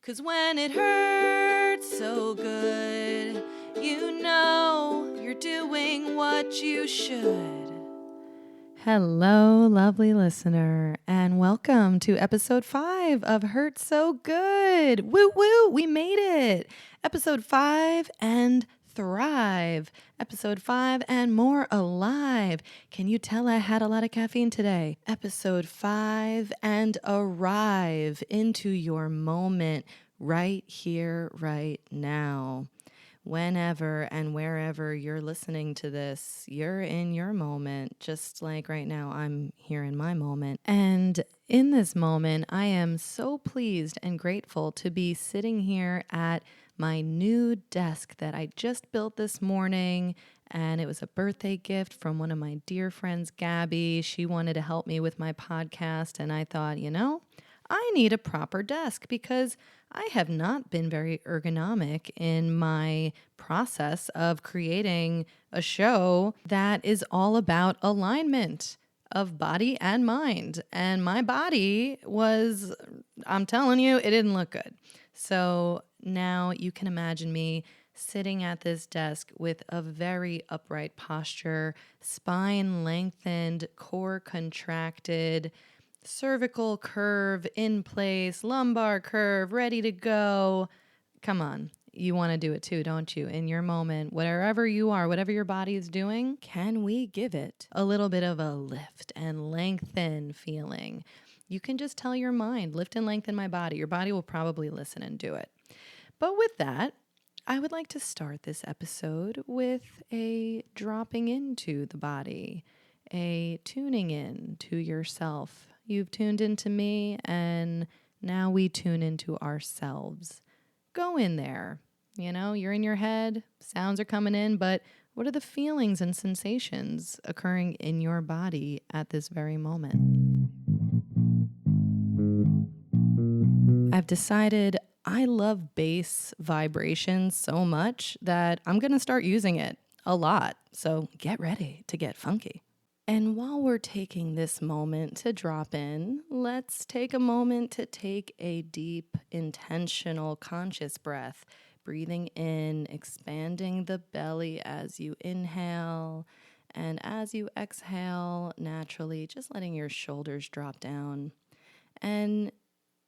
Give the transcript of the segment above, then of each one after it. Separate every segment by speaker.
Speaker 1: 'Cause when it hurts so good, you know you're doing what you should. Hello, lovely listener, and welcome to episode 5 of Hurt So Good. Woo woo, we made it. Episode 5 and thrive. Episode 5 and more alive. Can you tell I had a lot of caffeine today? Episode 5 and arrive into your moment right here, right now. Whenever and wherever you're listening to this, you're in your moment, just like right now I'm here in my moment. And in this moment, I am so pleased and grateful to be sitting here at my new desk that I just built this morning. And it was a birthday gift from one of my dear friends, Gabby. She wanted to help me with my podcast. And I thought, I need a proper desk because I have not been very ergonomic in my process of creating a show that is all about alignment of body and mind. And my body was, I'm telling you, it didn't look good. So now you can imagine me sitting at this desk with a very upright posture, spine lengthened, core contracted, cervical curve in place, lumbar curve, ready to go. Come on. You want to do it too, don't you? In your moment, wherever you are, whatever your body is doing, can we give it a little bit of a lift and lengthen feeling? You can just tell your mind, lift and lengthen my body. Your body will probably listen and do it. But with that, I would like to start this episode with a dropping into the body, a tuning in to yourself. You've tuned into me, and now we tune into ourselves. Go in there. You're in your head, sounds are coming in, but what are the feelings and sensations occurring in your body at this very moment? I've decided I love bass vibrations so much that I'm going to start using it a lot. So get ready to get funky. And while we're taking this moment to drop in, let's take a moment to take a deep, intentional, conscious breath. Breathing in, expanding the belly as you inhale. And as you exhale, naturally, just letting your shoulders drop down. And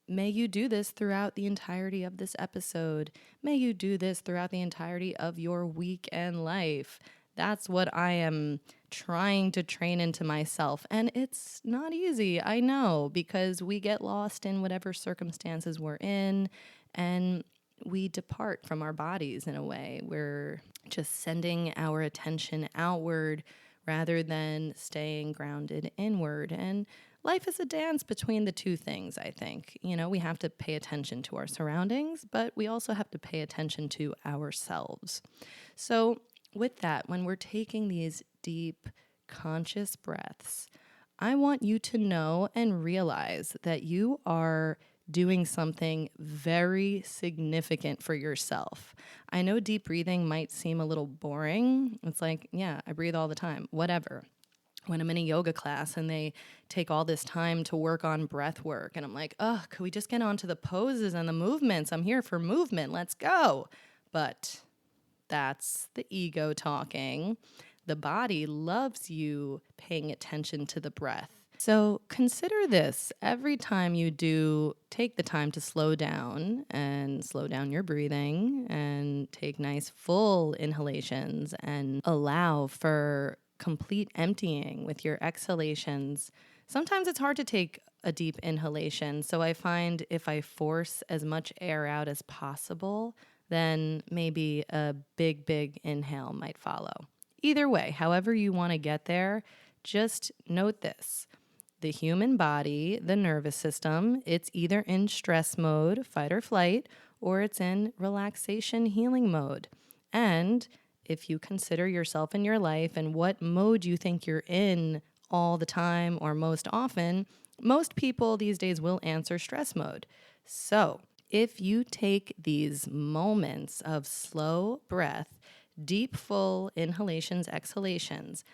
Speaker 1: may you do this throughout the entirety of this episode. May you do this throughout the entirety of your week and life. That's what I am trying to train into myself. And it's not easy, I know, because we get lost in whatever circumstances we're in and we depart from our bodies in a way. We're just sending our attention outward rather than staying grounded inward. And life is a dance between the two things, I think. We have to pay attention to our surroundings, but we also have to pay attention to ourselves. So with that, when we're taking these deep, conscious breaths, I want you to know and realize that you are doing something very significant for yourself. I know deep breathing might seem a little boring. It's like, yeah, I breathe all the time, whatever. When I'm in a yoga class and they take all this time to work on breath work, and I'm like, could we just get on to the poses and the movements? I'm here for movement. Let's go. But that's the ego talking. The body loves you paying attention to the breath. So consider this. Every time you do, take the time to slow down and slow down your breathing and take nice full inhalations and allow for complete emptying with your exhalations. Sometimes it's hard to take a deep inhalation. So I find if I force as much air out as possible, then maybe a big, big inhale might follow. Either way, however you want to get there, just note this. The human body, the nervous system, it's either in stress mode, fight or flight, or it's in relaxation, healing mode. And if you consider yourself in your life and what mode you think you're in all the time or most often, most people these days will answer stress mode. So if you take these moments of slow breath, deep, full inhalations, exhalations,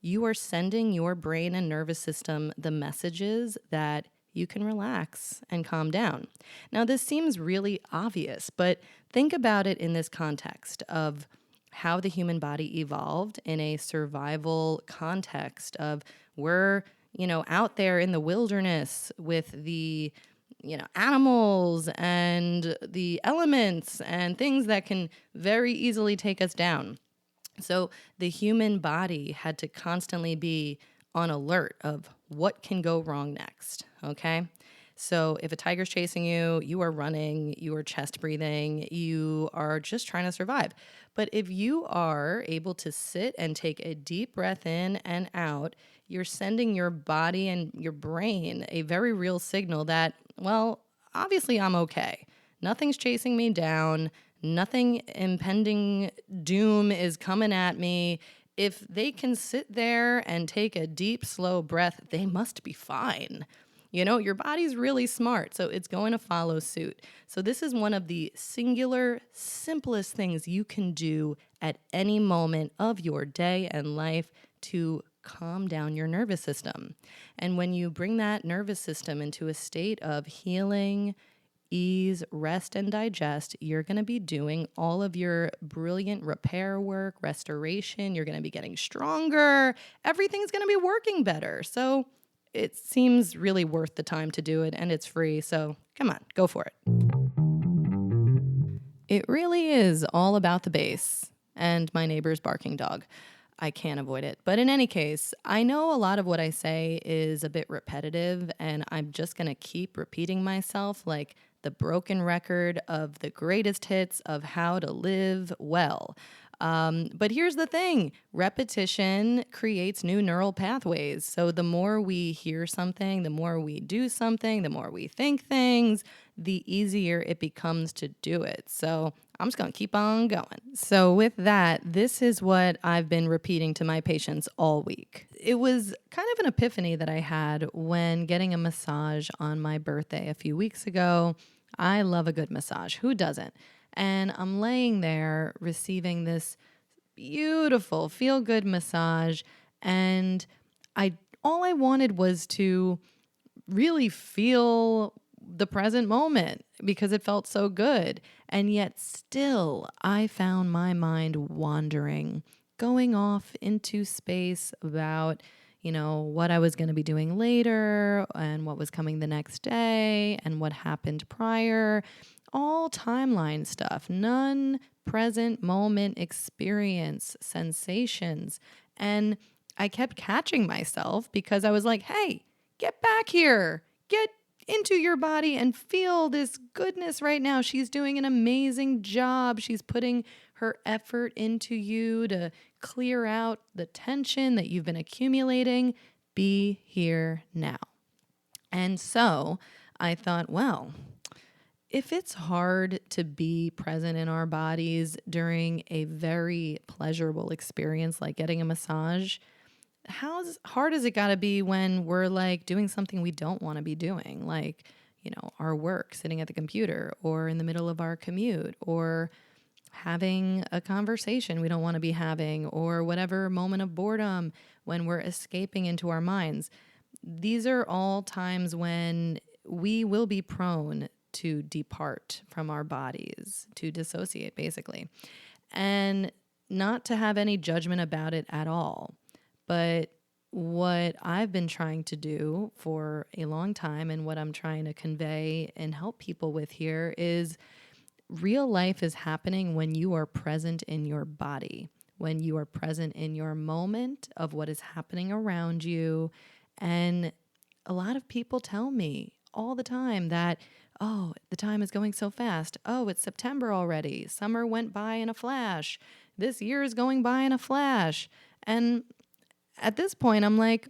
Speaker 1: you are sending your brain and nervous system the messages that you can relax and calm down. Now, this seems really obvious, but think about it in this context of how the human body evolved in a survival context of we're, out there in the wilderness with the animals and the elements and things that can very easily take us down. So the human body had to constantly be on alert of what can go wrong next. Okay. So if a tiger's chasing you, you are running, you are chest breathing, you are just trying to survive. But if you are able to sit and take a deep breath in and out, you're sending your body and your brain a very real signal that, well, obviously I'm okay. Nothing's chasing me down. Nothing impending doom is coming at me. If they can sit there and take a deep, slow breath, they must be fine. Your body's really smart, so it's going to follow suit. So this is one of the singular, simplest things you can do at any moment of your day and life to calm down your nervous system. And when you bring that nervous system into a state of healing, ease, rest, and digest, you're going to be doing all of your brilliant repair work, restoration. You're going to be getting stronger. Everything's going to be working better. So it seems really worth the time to do it, and it's free. So come on, go for it. It really is all about the bass and my neighbor's barking dog. I can't avoid it. But in any case, I know a lot of what I say is a bit repetitive, and I'm just going to keep repeating myself like the broken record of the greatest hits of how to live well. But here's the thing. Repetition creates new neural pathways. So the more we hear something, the more we do something, the more we think things, the easier it becomes to do it. So I'm just going to keep on going. So with that, this is what I've been repeating to my patients all week. It was kind of an epiphany that I had when getting a massage on my birthday a few weeks ago. I love a good massage. Who doesn't? And I'm laying there receiving this beautiful feel-good massage, and all I wanted was to really feel the present moment because it felt so good. And yet still, I found my mind wandering, going off into space about, what I was going to be doing later and what was coming the next day and what happened prior. All timeline stuff, none present moment experience, sensations. And I kept catching myself because I was like, hey, get back here. Get into your body and feel this goodness right now. She's doing an amazing job. She's putting her effort into you to clear out the tension that you've been accumulating. Be here now. And so I thought, well, if it's hard to be present in our bodies during a very pleasurable experience like getting a massage, how hard is it got to be when we're like doing something we don't want to be doing, like, our work, sitting at the computer, or in the middle of our commute, or having a conversation we don't want to be having, or whatever moment of boredom when we're escaping into our minds. These are all times when we will be prone to depart from our bodies, to dissociate, basically, and not to have any judgment about it at all. But what I've been trying to do for a long time and what I'm trying to convey and help people with here is real life is happening when you are present in your body, when you are present in your moment of what is happening around you. And a lot of people tell me all the time that, oh, the time is going so fast. Oh, it's September already. Summer went by in a flash. This year is going by in a flash. And at this point, I'm like,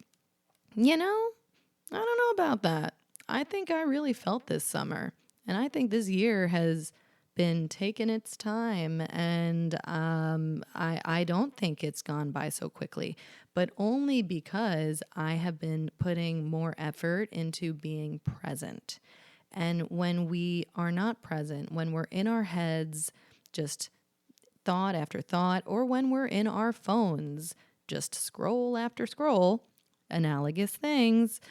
Speaker 1: I don't know about that. I think I really felt this summer. And I think this year has been taking its time. And I don't think it's gone by so quickly, but only because I have been putting more effort into being present. And when we are not present, when we're in our heads, just thought after thought, or when we're in our phones, just scroll after scroll, analogous things,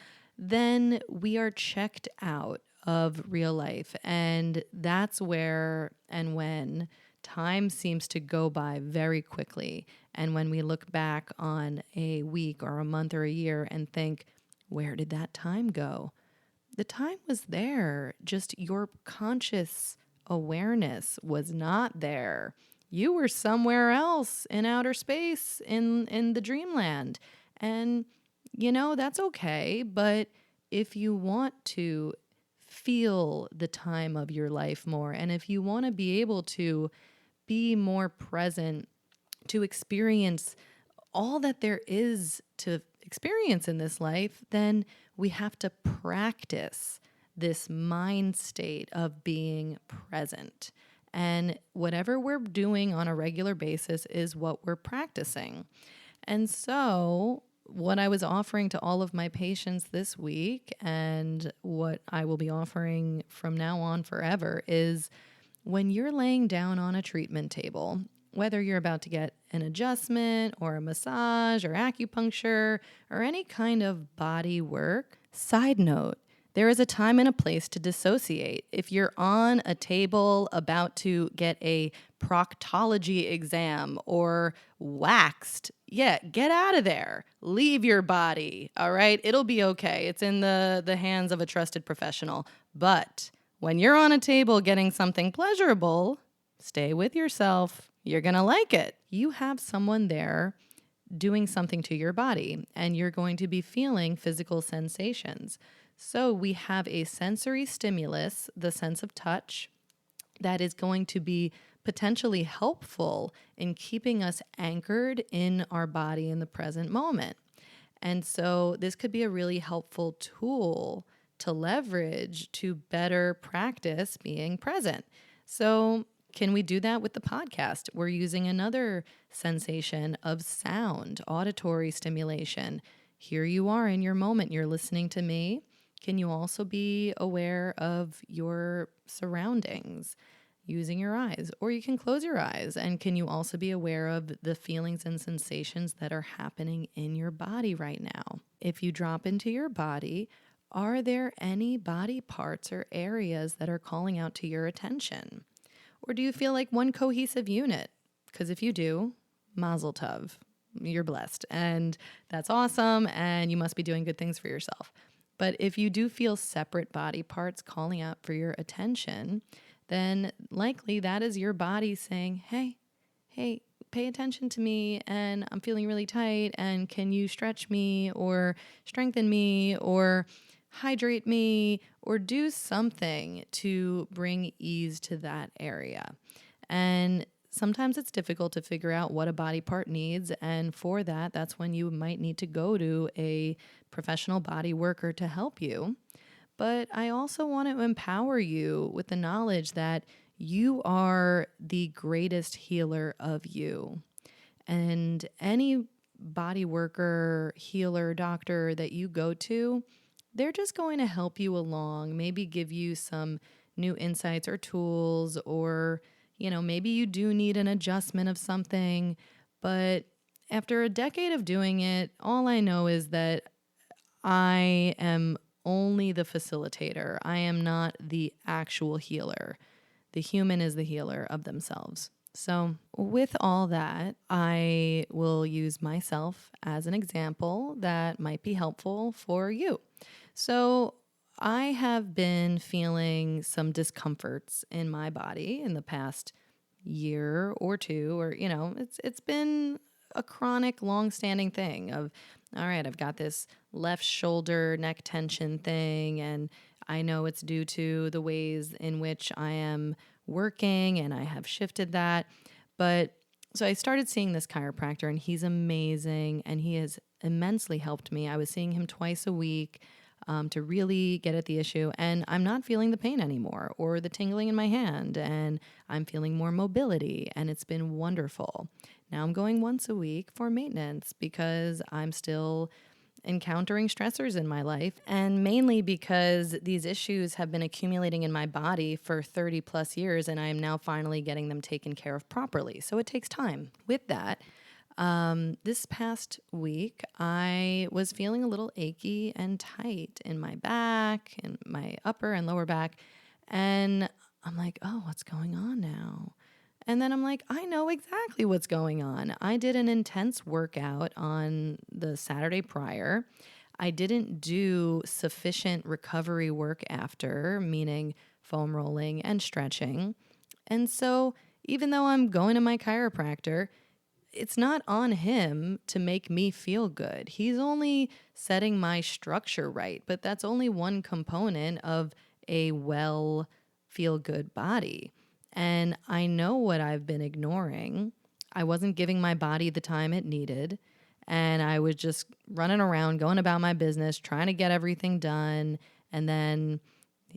Speaker 1: then we are checked out of real life. And that's where and when time seems to go by very quickly. And when we look back on a week or a month or a year and think, where did that time go? The time was there, just your conscious awareness was not there. You were somewhere else in outer space, in the dreamland. And, that's okay. But if you want to feel the time of your life more, and if you want to be able to be more present, to experience all that there is to experience in this life, then we have to practice this mind state of being present. And whatever we're doing on a regular basis is what we're practicing. And so, what I was offering to all of my patients this week, and what I will be offering from now on forever, is when you're laying down on a treatment table, whether you're about to get an adjustment or a massage or acupuncture or any kind of body work. Side note, there is a time and a place to dissociate. If you're on a table about to get a proctology exam or waxed, get out of there. Leave your body, all right? It'll be okay. It's in the hands of a trusted professional. But when you're on a table getting something pleasurable, stay with yourself. You're going to like it. You have someone there doing something to your body, and you're going to be feeling physical sensations. So we have a sensory stimulus, the sense of touch, that is going to be potentially helpful in keeping us anchored in our body in the present moment. And so this could be a really helpful tool to leverage to better practice being present. So can we do that with the podcast? We're using another sensation of sound, auditory stimulation. Here you are in your moment. You're listening to me. Can you also be aware of your surroundings using your eyes? Or you can close your eyes. And can you also be aware of the feelings and sensations that are happening in your body right now? If you drop into your body, are there any body parts or areas that are calling out to your attention? Or do you feel like one cohesive unit? Because if you do, mazel tov, you're blessed. And that's awesome. And you must be doing good things for yourself. But if you do feel separate body parts calling out for your attention, then likely that is your body saying, hey, pay attention to me, and I'm feeling really tight, and can you stretch me or strengthen me or hydrate me or do something to bring ease to that area. And sometimes it's difficult to figure out what a body part needs. And for that, that's when you might need to go to a professional body worker to help you. But I also want to empower you with the knowledge that you are the greatest healer of you. And any body worker, healer, doctor that you go to, they're just going to help you along, maybe give you some new insights or tools, or, maybe you do need an adjustment of something. But after a decade of doing it, all I know is that I am only the facilitator. I am not the actual healer. The human is the healer of themselves. So with all that, I will use myself as an example that might be helpful for you. So I have been feeling some discomforts in my body in the past year or two, or, it's been a chronic, long-standing thing of, all right, I've got this left shoulder neck tension thing, and I know it's due to the ways in which I am working, and I have shifted that. But so I started seeing this chiropractor, and he's amazing, and he has immensely helped me. I was seeing him twice a week to really get at the issue, and I'm not feeling the pain anymore or the tingling in my hand, and I'm feeling more mobility, and it's been wonderful. Now I'm going once a week for maintenance because I'm still encountering stressors in my life, and mainly because these issues have been accumulating in my body for 30 plus years, and I am now finally getting them taken care of properly. So it takes time. With that, This past week, I was feeling a little achy and tight in my back and my upper and lower back. And I'm like, oh, what's going on now? And then I'm like, I know exactly what's going on. I did an intense workout on the Saturday prior. I didn't do sufficient recovery work after, meaning foam rolling and stretching. And so, even though I'm going to my chiropractor, it's not on him to make me feel good. He's only setting my structure right, but that's only one component of a well feel good body. And I know what I've been ignoring. I wasn't giving my body the time it needed. And I was just running around, going about my business, trying to get everything done. And then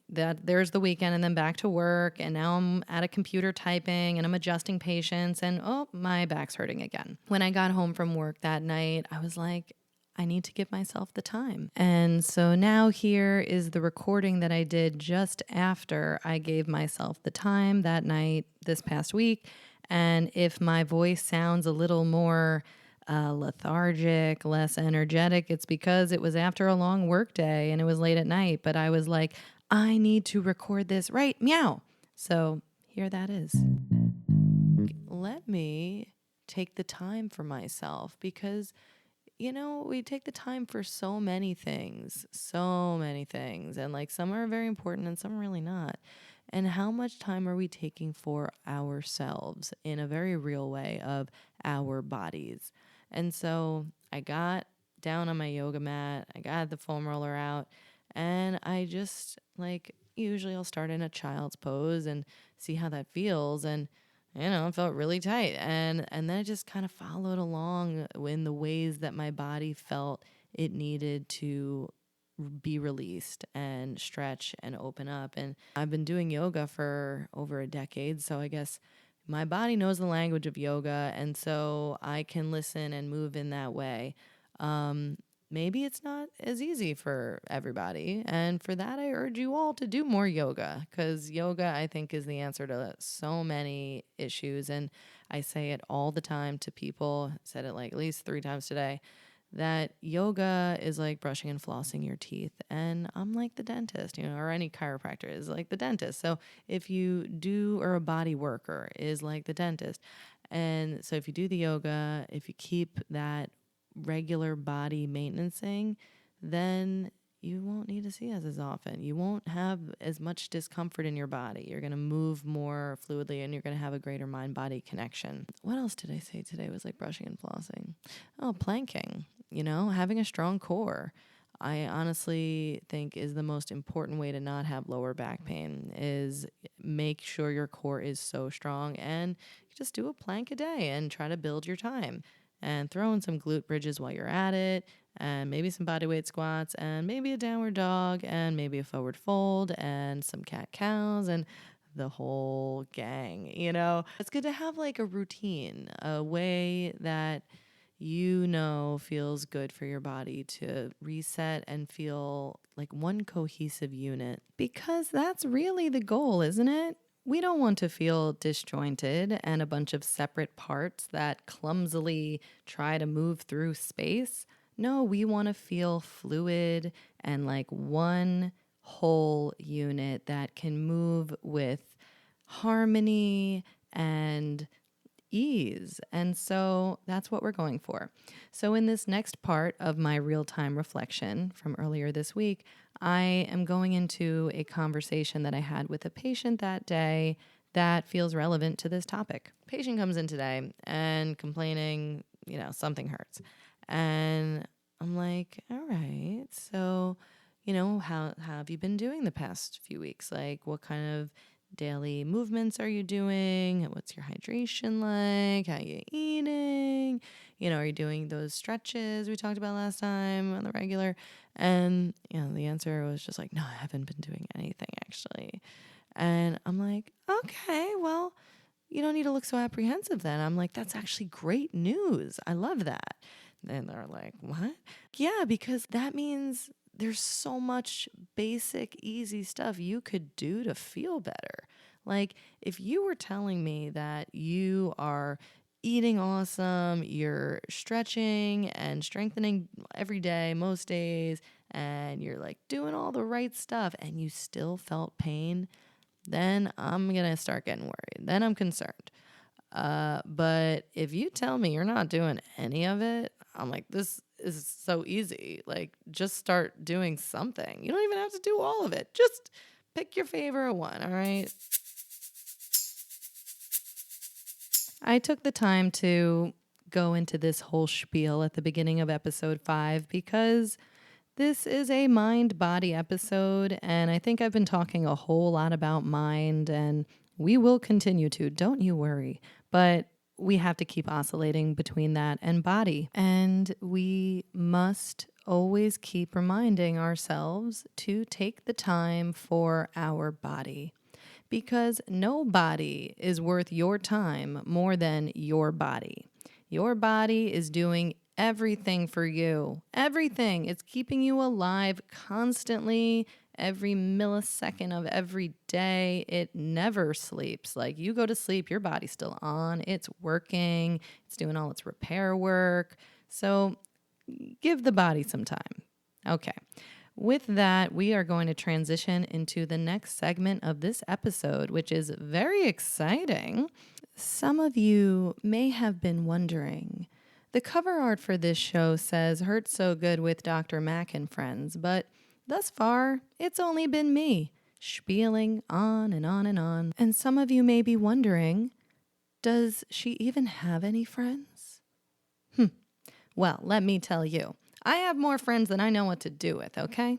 Speaker 1: there's the weekend and then back to work, and now I'm at a computer typing and I'm adjusting patients, and oh, my back's hurting again. When I got home from work that night, I was like, I need to give myself the time. And so now here is the recording that I did just after I gave myself the time that night this past week. And if my voice sounds a little more lethargic, less energetic, it's because it was after a long work day and it was late at night. But I was like, I need to record this right meow. So here that is. Let me take the time for myself because, we take the time for so many things. And like some are very important and some are really not. And how much time are we taking for ourselves in a very real way of our bodies? And so I got down on my yoga mat, I got the foam roller out, and I just usually I'll start in a child's pose and see how that feels. And it felt really tight. And then I just kind of followed along in the ways that my body felt it needed to be released and stretch and open up. And I've been doing yoga for over a decade, so I guess my body knows the language of yoga, and so I can listen and move in that way. Maybe it's not as easy for everybody, and for that I urge you all to do more yoga, because yoga, I think, is the answer to so many issues. And I say it all the time to people, I said it at least 3 times today, that yoga is like brushing and flossing your teeth. And I'm like the dentist, or any chiropractor is like the dentist. So if you do, or a body worker is like the dentist. And so if you do the yoga, if you keep that regular body maintenancing, then you won't need to see us as often. You won't have as much discomfort in your body. You're going to move more fluidly and you're going to have a greater mind-body connection. What else did I say today was like brushing and flossing? Oh, planking, having a strong core. I honestly think is the most important way to not have lower back pain is make sure your core is so strong, and just do a plank a day and try to build your time. And throw in some glute bridges while you're at it, and maybe some bodyweight squats, and maybe a downward dog, and maybe a forward fold, and some cat cows, and the whole gang. It's good to have like a routine, a way that feels good for your body to reset and feel like one cohesive unit, because that's really the goal, isn't it? We don't want to feel disjointed and a bunch of separate parts that clumsily try to move through space. No, we want to feel fluid and like one whole unit that can move with harmony and ease. And so that's what we're going for. So in this next part of my real-time reflection from earlier this week, I am going into a conversation that I had with a patient that day that feels relevant to this topic. Patient comes in today and complaining, something hurts. And I'm like, all right, so, how have you been doing the past few weeks? Like, what kind of daily movements are you doing? What's your hydration like? How are you eating? Are you doing those stretches we talked about last time on the regular? And, the answer was just like, no, I haven't been doing anything actually. And I'm like, okay, well, you don't need to look so apprehensive then. I'm like, that's actually great news. I love that. And they're like, what? Yeah, because that means there's so much basic, easy stuff you could do to feel better. Like if you were telling me that you are eating awesome, you're stretching and strengthening every day, most days, and you're like doing all the right stuff and you still felt pain, then I'm going to start getting worried. Then I'm concerned. But if you tell me you're not doing any of it, I'm like, this is so easy. Like, just start doing something. You don't even have to do all of it. Just pick your favorite one, all right? I took the time to go into this whole spiel at the beginning of episode 5 because this is a mind-body episode, and I think I've been talking a whole lot about mind, and we will continue to, don't you worry. But we have to keep oscillating between that and body, and we must always keep reminding ourselves to take the time for our body, because nobody is worth your time more than your body. Your body is doing everything for you. Everything. It's keeping you alive constantly, every millisecond of every day. It never sleeps. Like, you go to sleep, your body's still on. It's working. It's doing all its repair work. So give the body some time. Okay. With that, we are going to transition into the next segment of this episode, which is very exciting. Some of you may have been wondering, the cover art for this show says "Hurt So Good with Dr. Mac and Friends," but thus far, it's only been me, spieling on and on and on. And some of you may be wondering, does she even have any friends? Well, let me tell you, I have more friends than I know what to do with, okay?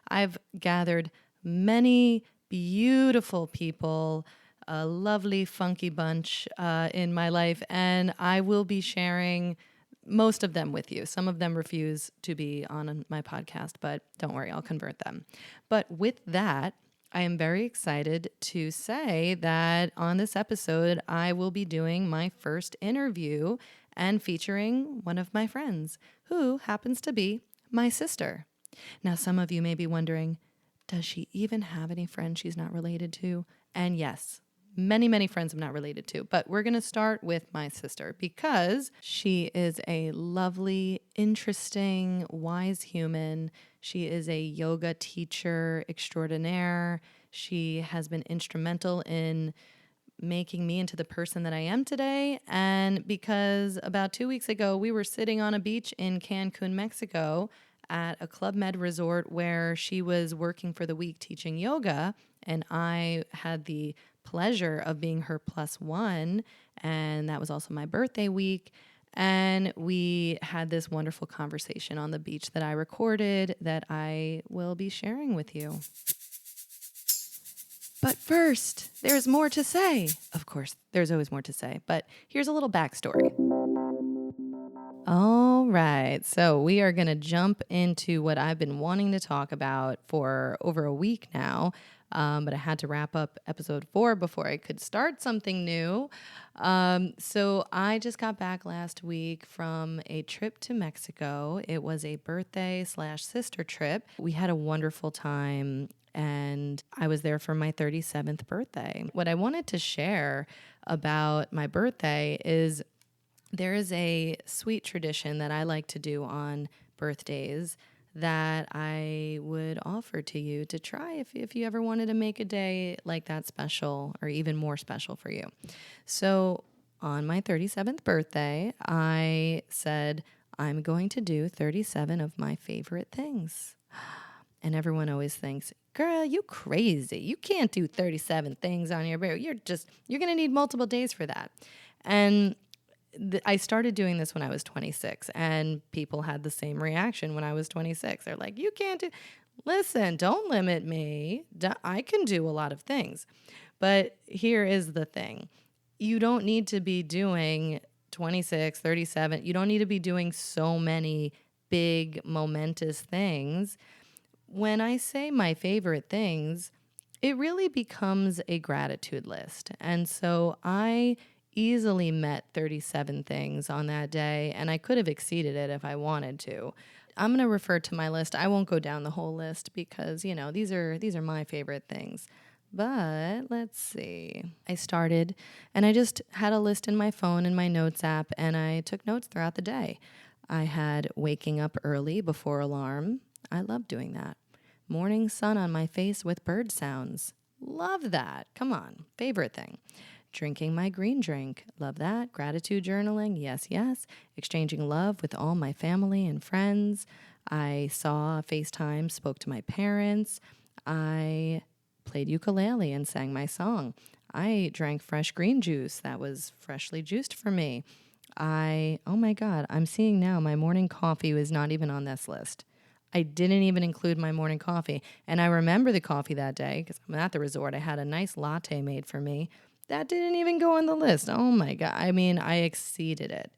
Speaker 1: I've gathered many beautiful people, a lovely, funky bunch in my life, and I will be sharing most of them with you. Some of them refuse to be on my podcast, but don't worry, I'll convert them. But with that, I am very excited to say that on this episode, I will be doing my first interview and featuring one of my friends, who happens to be my sister. Now, some of you may be wondering, does she even have any friends she's not related to? And yes, many, many friends I'm not related to, but we're going to start with my sister because she is a lovely, interesting, wise human. She is a yoga teacher extraordinaire. She has been instrumental in making me into the person that I am today. And because about 2 weeks ago, we were sitting on a beach in Cancun, Mexico at a Club Med resort where she was working for the week teaching yoga. And I had the pleasure of being her +1. And that was also my birthday week. And we had this wonderful conversation on the beach that I recorded that I will be sharing with you. But first, there's more to say. Of course, there's always more to say, but here's a little backstory. All right, so we are going to jump into what I've been wanting to talk about for over a week now, but I had to wrap up episode 4 before I could start something new. So I just got back last week from a trip to Mexico. It was a birthday/sister trip. We had a wonderful time, and I was there for my 37th birthday. What I wanted to share about my birthday is there is a sweet tradition that I like to do on birthdays that I would offer to you to try if you ever wanted to make a day like that special or even more special for you. So on my 37th birthday, I said, I'm going to do 37 of my favorite things. And everyone always thinks, girl, you crazy. You can't do 37 things on your birthday. You're going to need multiple days for that. And I started doing this when I was 26, and people had the same reaction when I was 26. They're like, you can't do, listen, don't limit me. I can do a lot of things. But here is the thing. You don't need to be doing 26, 37. You don't need to be doing so many big, momentous things. When I say my favorite things, it really becomes a gratitude list. And so I easily met 37 things on that day, and I could have exceeded it if I wanted to. I'm going to refer to my list. I won't go down the whole list because, these are my favorite things. But let's see. I started and I just had a list in my phone in my notes app and I took notes throughout the day. I had waking up early before alarm. I love doing that. Morning sun on my face with bird sounds. Love that. Come on. Favorite thing. Drinking my green drink. Love that. Gratitude journaling. Yes, yes. Exchanging love with all my family and friends. I saw FaceTime, spoke to my parents. I played ukulele and sang my song. I drank fresh green juice that was freshly juiced for me. Oh my God, I'm seeing now my morning coffee was not even on this list. I didn't even include my morning coffee. And I remember the coffee that day because I'm at the resort. I had a nice latte made for me. That didn't even go on the list. Oh my God. I mean, I exceeded it.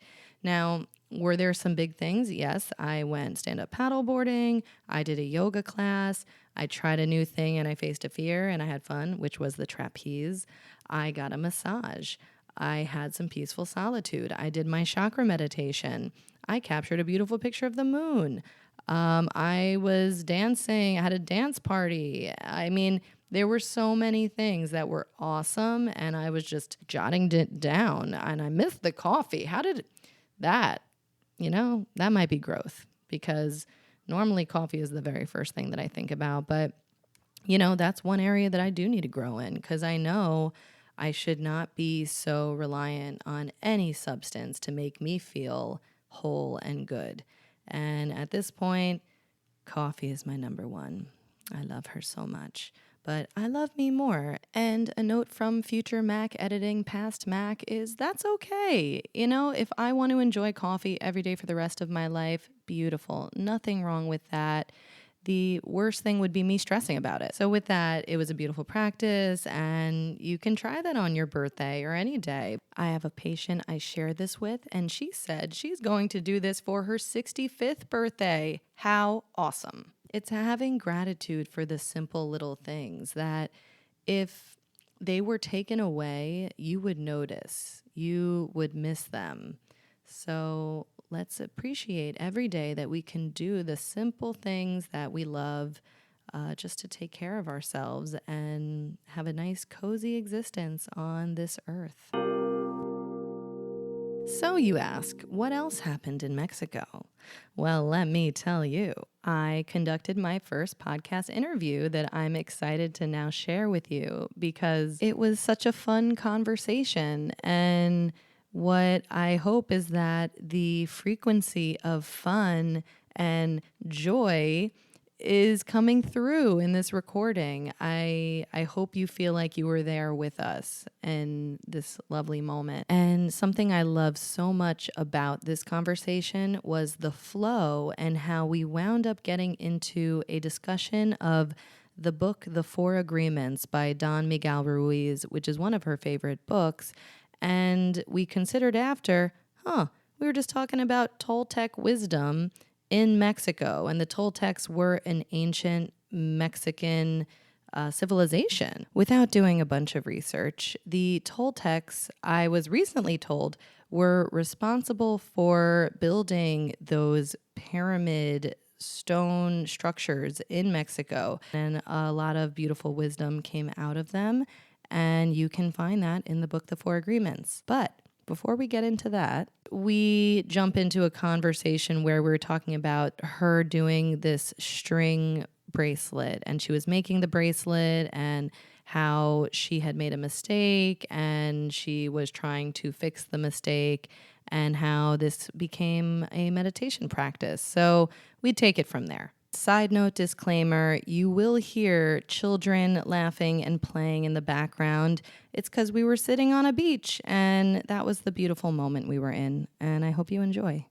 Speaker 1: Now, were there some big things? Yes, I went stand-up paddleboarding. I did a yoga class. I tried a new thing and I faced a fear and I had fun, which was the trapeze. I got a massage. I had some peaceful solitude. I did my chakra meditation. I captured a beautiful picture of the moon. I was dancing. I had a dance party. I mean, there were so many things that were awesome, and I was just jotting it down. And I missed the coffee. How did that? That might be growth because normally coffee is the very first thing that I think about. But, that's one area that I do need to grow in because I know I should not be so reliant on any substance to make me feel whole and good. And at this point, coffee is my number one. I love her so much. But I love me more. And a note from future Mac editing, past Mac, is that's okay. If I want to enjoy coffee every day for the rest of my life, beautiful. Nothing wrong with that. The worst thing would be me stressing about it. So with that, it was a beautiful practice, and you can try that on your birthday or any day. I have a patient I share this with, and she said she's going to do this for her 65th birthday. How awesome. It's having gratitude for the simple little things that if they were taken away, you would notice. You would miss them. So let's appreciate every day that we can do the simple things that we love just to take care of ourselves and have a nice, cozy existence on this earth. So you ask, what else happened in Mexico? Well, let me tell you. I conducted my first podcast interview that I'm excited to now share with you because it was such a fun conversation. And what I hope is that the frequency of fun and joy is coming through in this recording. I hope you feel like you were there with us in this lovely moment. And something I love so much about this conversation was the flow and how we wound up getting into a discussion of the book, The Four Agreements by Don Miguel Ruiz, which is one of her favorite books. And we considered after, we were just talking about Toltec wisdom in Mexico, and the Toltecs were an ancient Mexican civilization. Without doing a bunch of research, the Toltecs, I was recently told, were responsible for building those pyramid stone structures in Mexico, and a lot of beautiful wisdom came out of them, and you can find that in the book, The Four Agreements. But before we get into that, we jump into a conversation where we're talking about her doing this string bracelet, and she was making the bracelet and how she had made a mistake and she was trying to fix the mistake and how this became a meditation practice. So we take it from there. Side note disclaimer, you will hear children laughing and playing in the background. It's because we were sitting on a beach and that was the beautiful moment we were in. And I hope you enjoy.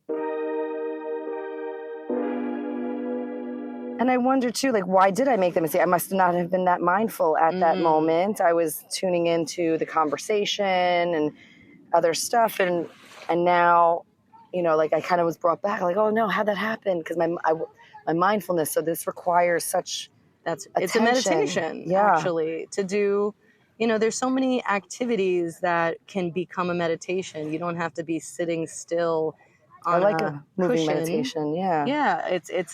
Speaker 2: And I wonder too, why did I make the mistake? I must not have been that mindful at that moment. I was tuning into the conversation and other stuff. And now, I kind of was brought back oh no, how'd that happen? Because my mindfulness. So this requires such
Speaker 1: it's
Speaker 2: attention.
Speaker 1: a meditation, actually, to do. There's so many activities that can become a meditation. You don't have to be sitting still on
Speaker 2: I like a moving
Speaker 1: cushion.
Speaker 2: meditation. Yeah.
Speaker 1: Yeah. It's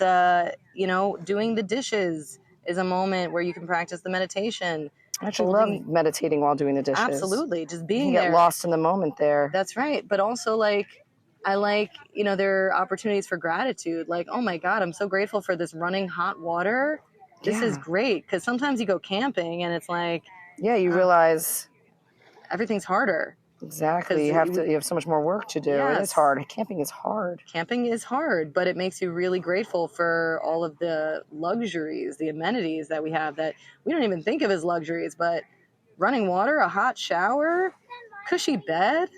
Speaker 1: doing the dishes. is a moment where you can practice the meditation.
Speaker 2: I actually love meditating while doing the dishes.
Speaker 1: Absolutely. Just being
Speaker 2: you can
Speaker 1: there.
Speaker 2: Get lost in the moment there.
Speaker 1: That's right. But also, like, I like, you know, there are opportunities for gratitude. Like, oh my God, I'm so grateful for this running hot water. This is great. Because sometimes you go camping and it's like,
Speaker 2: yeah, you realize
Speaker 1: everything's harder.
Speaker 2: Exactly. You have so much more work to do. Yes. It is hard. Camping is hard.
Speaker 1: Camping is hard, but it makes you really grateful for all of the luxuries, the amenities that we have that we don't even think of as luxuries, but running water, a hot shower, cushy bed.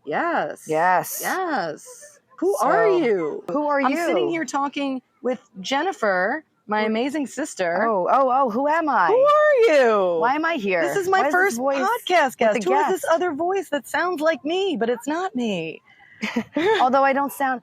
Speaker 1: Yes.
Speaker 2: Yes.
Speaker 1: Yes. Who are you?
Speaker 2: Who are you?
Speaker 1: I'm sitting here talking with Jennifer, my amazing sister.
Speaker 2: Oh, who am I?
Speaker 1: Who are you?
Speaker 2: Why am I here?
Speaker 1: This is my first podcast guest. Who is this other voice that sounds like me, but it's not me?
Speaker 2: Although I don't sound,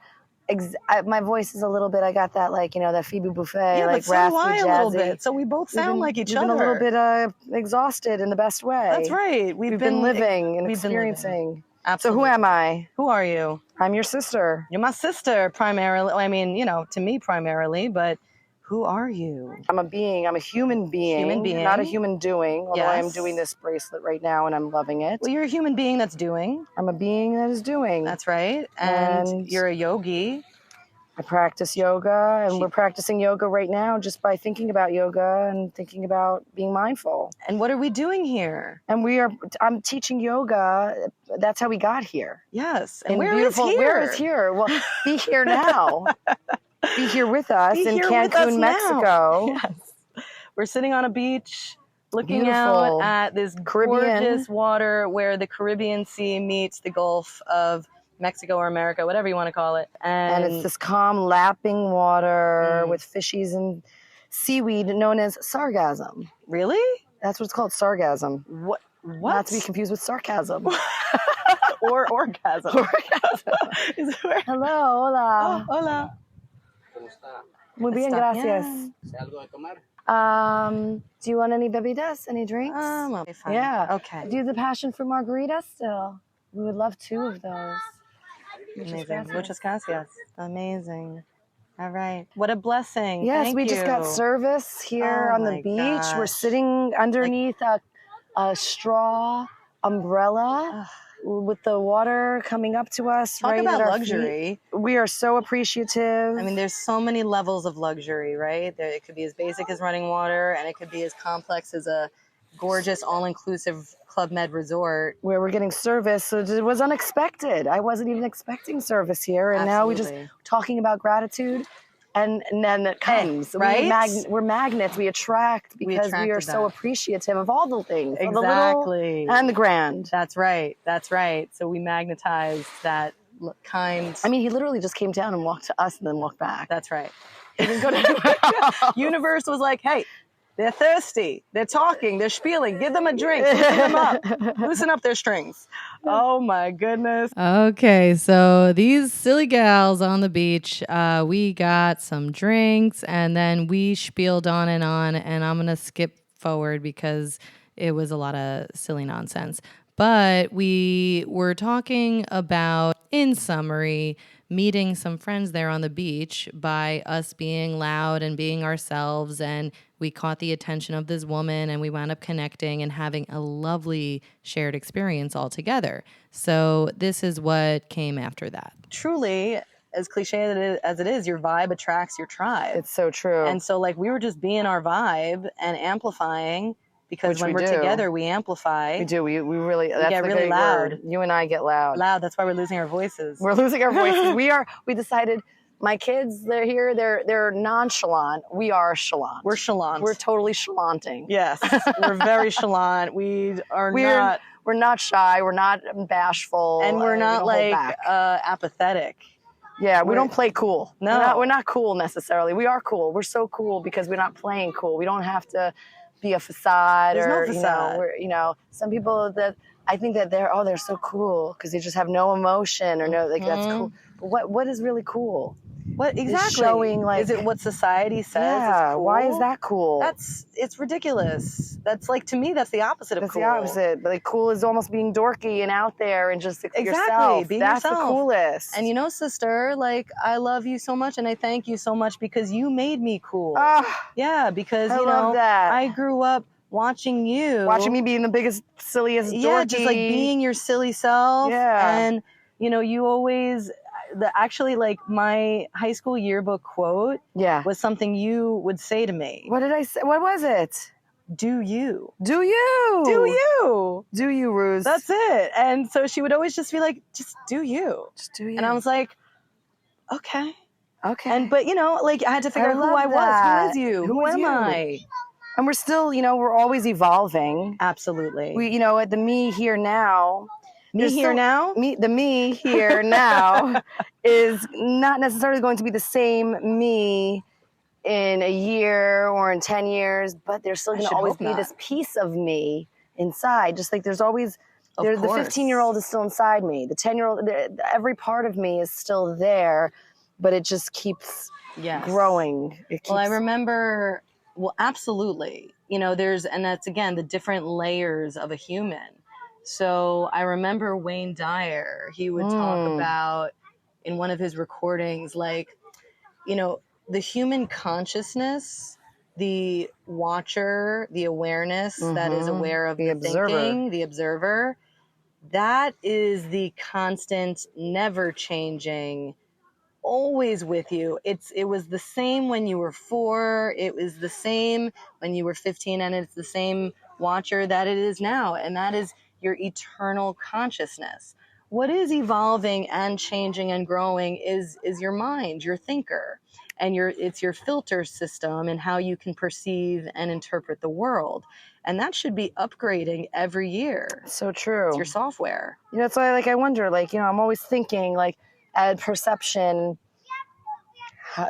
Speaker 2: my voice is a little bit, I got that, like, you know, that Phoebe Buffet, like
Speaker 1: so
Speaker 2: raspy,
Speaker 1: do I
Speaker 2: jazzy.
Speaker 1: A little bit. So we both sound like each other.
Speaker 2: We've been a little bit exhausted in the best way.
Speaker 1: That's right.
Speaker 2: We've been living and experiencing.
Speaker 1: Absolutely.
Speaker 2: So who am I?
Speaker 1: Who are you?
Speaker 2: I'm your sister.
Speaker 1: You're my sister, primarily. I mean, you know, to me primarily, but who are you?
Speaker 2: I'm a being. I'm a human being. Not a human doing, although I am doing this bracelet right now and I'm loving it.
Speaker 1: Well, you're a human being that's doing.
Speaker 2: I'm a being that is doing.
Speaker 1: That's right. And you're a yogi.
Speaker 2: I practice yoga, and we're practicing yoga right now just by thinking about yoga and thinking about being mindful.
Speaker 1: And what are we doing here?
Speaker 2: And I'm teaching yoga. That's how we got here.
Speaker 1: Yes.
Speaker 2: And where is here? Where is here? Well, be here now. Be here with us in Cancun, Mexico.
Speaker 1: Yes. We're sitting on a beach looking out at this gorgeous water where the Caribbean Sea meets the Gulf of Mexico or America, whatever you want to call it. And
Speaker 2: it's this calm, lapping water with fishies and seaweed known as sargassum.
Speaker 1: Really?
Speaker 2: That's what it's called, sargassum.
Speaker 1: What?
Speaker 2: Not to be confused with sarcasm.
Speaker 1: Or orgasm.
Speaker 2: Hello, hola.
Speaker 1: Oh, hola.
Speaker 2: Muy bien, gracias. Do you want any bebidas, any drinks?
Speaker 1: Okay, fine.
Speaker 2: Yeah.
Speaker 1: Okay.
Speaker 2: Do the passion for margaritas still? We would love 2 of those.
Speaker 1: Amazing. Muchas gracias. Amazing. All right. What a blessing.
Speaker 2: Yes,
Speaker 1: Thank
Speaker 2: we
Speaker 1: you.
Speaker 2: just got service here on the beach.
Speaker 1: Gosh.
Speaker 2: We're sitting underneath a straw umbrella with the water coming up to us.
Speaker 1: Talk
Speaker 2: right
Speaker 1: about
Speaker 2: at our
Speaker 1: luxury.
Speaker 2: Feet. We are so appreciative.
Speaker 1: I mean, there's so many levels of luxury, right? It could be as basic as running water, and it could be as complex as a gorgeous, all-inclusive Club Med resort.
Speaker 2: Where we're getting service. So it was unexpected. I wasn't even expecting service here. And now we just talking about gratitude. And then it comes.
Speaker 1: Right?
Speaker 2: We're magnets. We attract because we are so appreciative of all the things.
Speaker 1: Exactly.
Speaker 2: The little and the grand.
Speaker 1: That's right. That's right. So we magnetize that kind.
Speaker 2: I mean, he literally just came down and walked to us and then walked back.
Speaker 1: That's right.
Speaker 2: He didn't go to
Speaker 1: Universe was like, hey, they're thirsty. They're talking. They're spieling. Give them a drink. Loosen them up. Loosen up their strings. Oh, my goodness.
Speaker 3: Okay, so these silly gals on the beach, we got some drinks, and then we spieled on, and I'm going to skip forward because it was a lot of silly nonsense. But we were talking about, in summary, meeting some friends there on the beach by us being loud and being ourselves, and we caught the attention of this woman and we wound up connecting and having a lovely shared experience all together. So this is what came after that.
Speaker 1: Truly, as cliche as it is, your vibe attracts your tribe.
Speaker 2: It's so true.
Speaker 1: And so like we were just being our vibe and amplifying, because when we're together, we amplify.
Speaker 2: We do. We really, that's
Speaker 1: get really loud.
Speaker 2: Word. You and I get loud.
Speaker 1: Loud. That's why we're losing our voices.
Speaker 2: We're losing our voices. We decided, my kids, they're here, they're nonchalant. We are chalant.
Speaker 1: We're chalant.
Speaker 2: We're totally chalanting.
Speaker 1: Yes. We're very chalant. We're
Speaker 2: not shy. We're not bashful.
Speaker 1: And we're not like apathetic.
Speaker 2: Yeah, we don't play cool.
Speaker 1: No.
Speaker 2: We're not cool necessarily. We are cool. We're so cool because we're not playing cool. We don't have to be a facade.
Speaker 1: There's no facade.
Speaker 2: Some people that I think that they're so cool because they just have no emotion or no, like that's cool. But what is really cool?
Speaker 4: What exactly?
Speaker 2: Is showing like,
Speaker 4: is it what society says
Speaker 2: yeah,
Speaker 4: is cool?
Speaker 2: why is that cool?
Speaker 4: It's ridiculous. That's like, to me, that's the opposite of
Speaker 2: That's
Speaker 4: cool.
Speaker 2: the opposite. But like cool is almost being dorky and out there and just
Speaker 4: Exactly,
Speaker 2: yourself.
Speaker 4: being
Speaker 2: That's
Speaker 4: yourself.
Speaker 2: the coolest.
Speaker 4: And you know, sister, like, I love you so much and I thank you so much because you made me cool. Yeah, because
Speaker 2: I love that.
Speaker 4: I grew up watching
Speaker 2: me being the biggest, silliest dorky.
Speaker 4: Yeah, just like being your silly self.
Speaker 2: Yeah.
Speaker 4: And you always actually, like, my high school yearbook quote was something you would say to me.
Speaker 2: What did I say? What was it?
Speaker 4: Do you.
Speaker 2: Do you.
Speaker 4: Do you.
Speaker 2: Do you, Ruse.
Speaker 4: That's it. And so she would always just be like, just do you.
Speaker 2: Just do you.
Speaker 4: And I was like, okay.
Speaker 2: Okay.
Speaker 4: But, like, I had to figure out who I was. Who is you? Who am I?
Speaker 2: And we're still, we're always evolving.
Speaker 4: Absolutely.
Speaker 2: We, at the me here now.
Speaker 4: Me here now?
Speaker 2: The me here now is not necessarily going to be the same me in a year or in 10 years, but there's still going to always be this piece of me inside. Just like there's always, the 15-year-old is still inside me. The 10-year-old, every part of me is still there, but it just keeps growing.
Speaker 4: Well, I remember, absolutely. And that's, again, the different layers of a human. So I remember Wayne Dyer, he would talk about in one of his recordings, like, the human consciousness, the watcher, the awareness that is aware of the thinking, the observer, that is the constant, never changing, always with you. It was the same when you were 4, it was the same when you were 15, and it's the same watcher that it is now. And that is your eternal consciousness. What is evolving and changing and growing is your mind, your thinker, and it's your filter system and how you can perceive and interpret the world. And that should be upgrading every year.
Speaker 2: So true.
Speaker 4: It's your software.
Speaker 2: That's why, I wonder, I'm always thinking, at perception,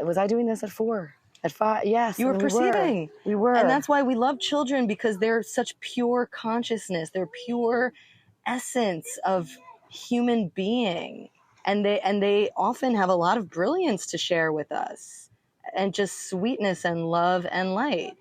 Speaker 2: was I doing this at 4? At 5? Yes.
Speaker 4: You were perceiving.
Speaker 2: We were.
Speaker 4: And that's why we love children, because they're such pure consciousness. They're pure essence of human being. And they often have a lot of brilliance to share with us, and just sweetness and love and light.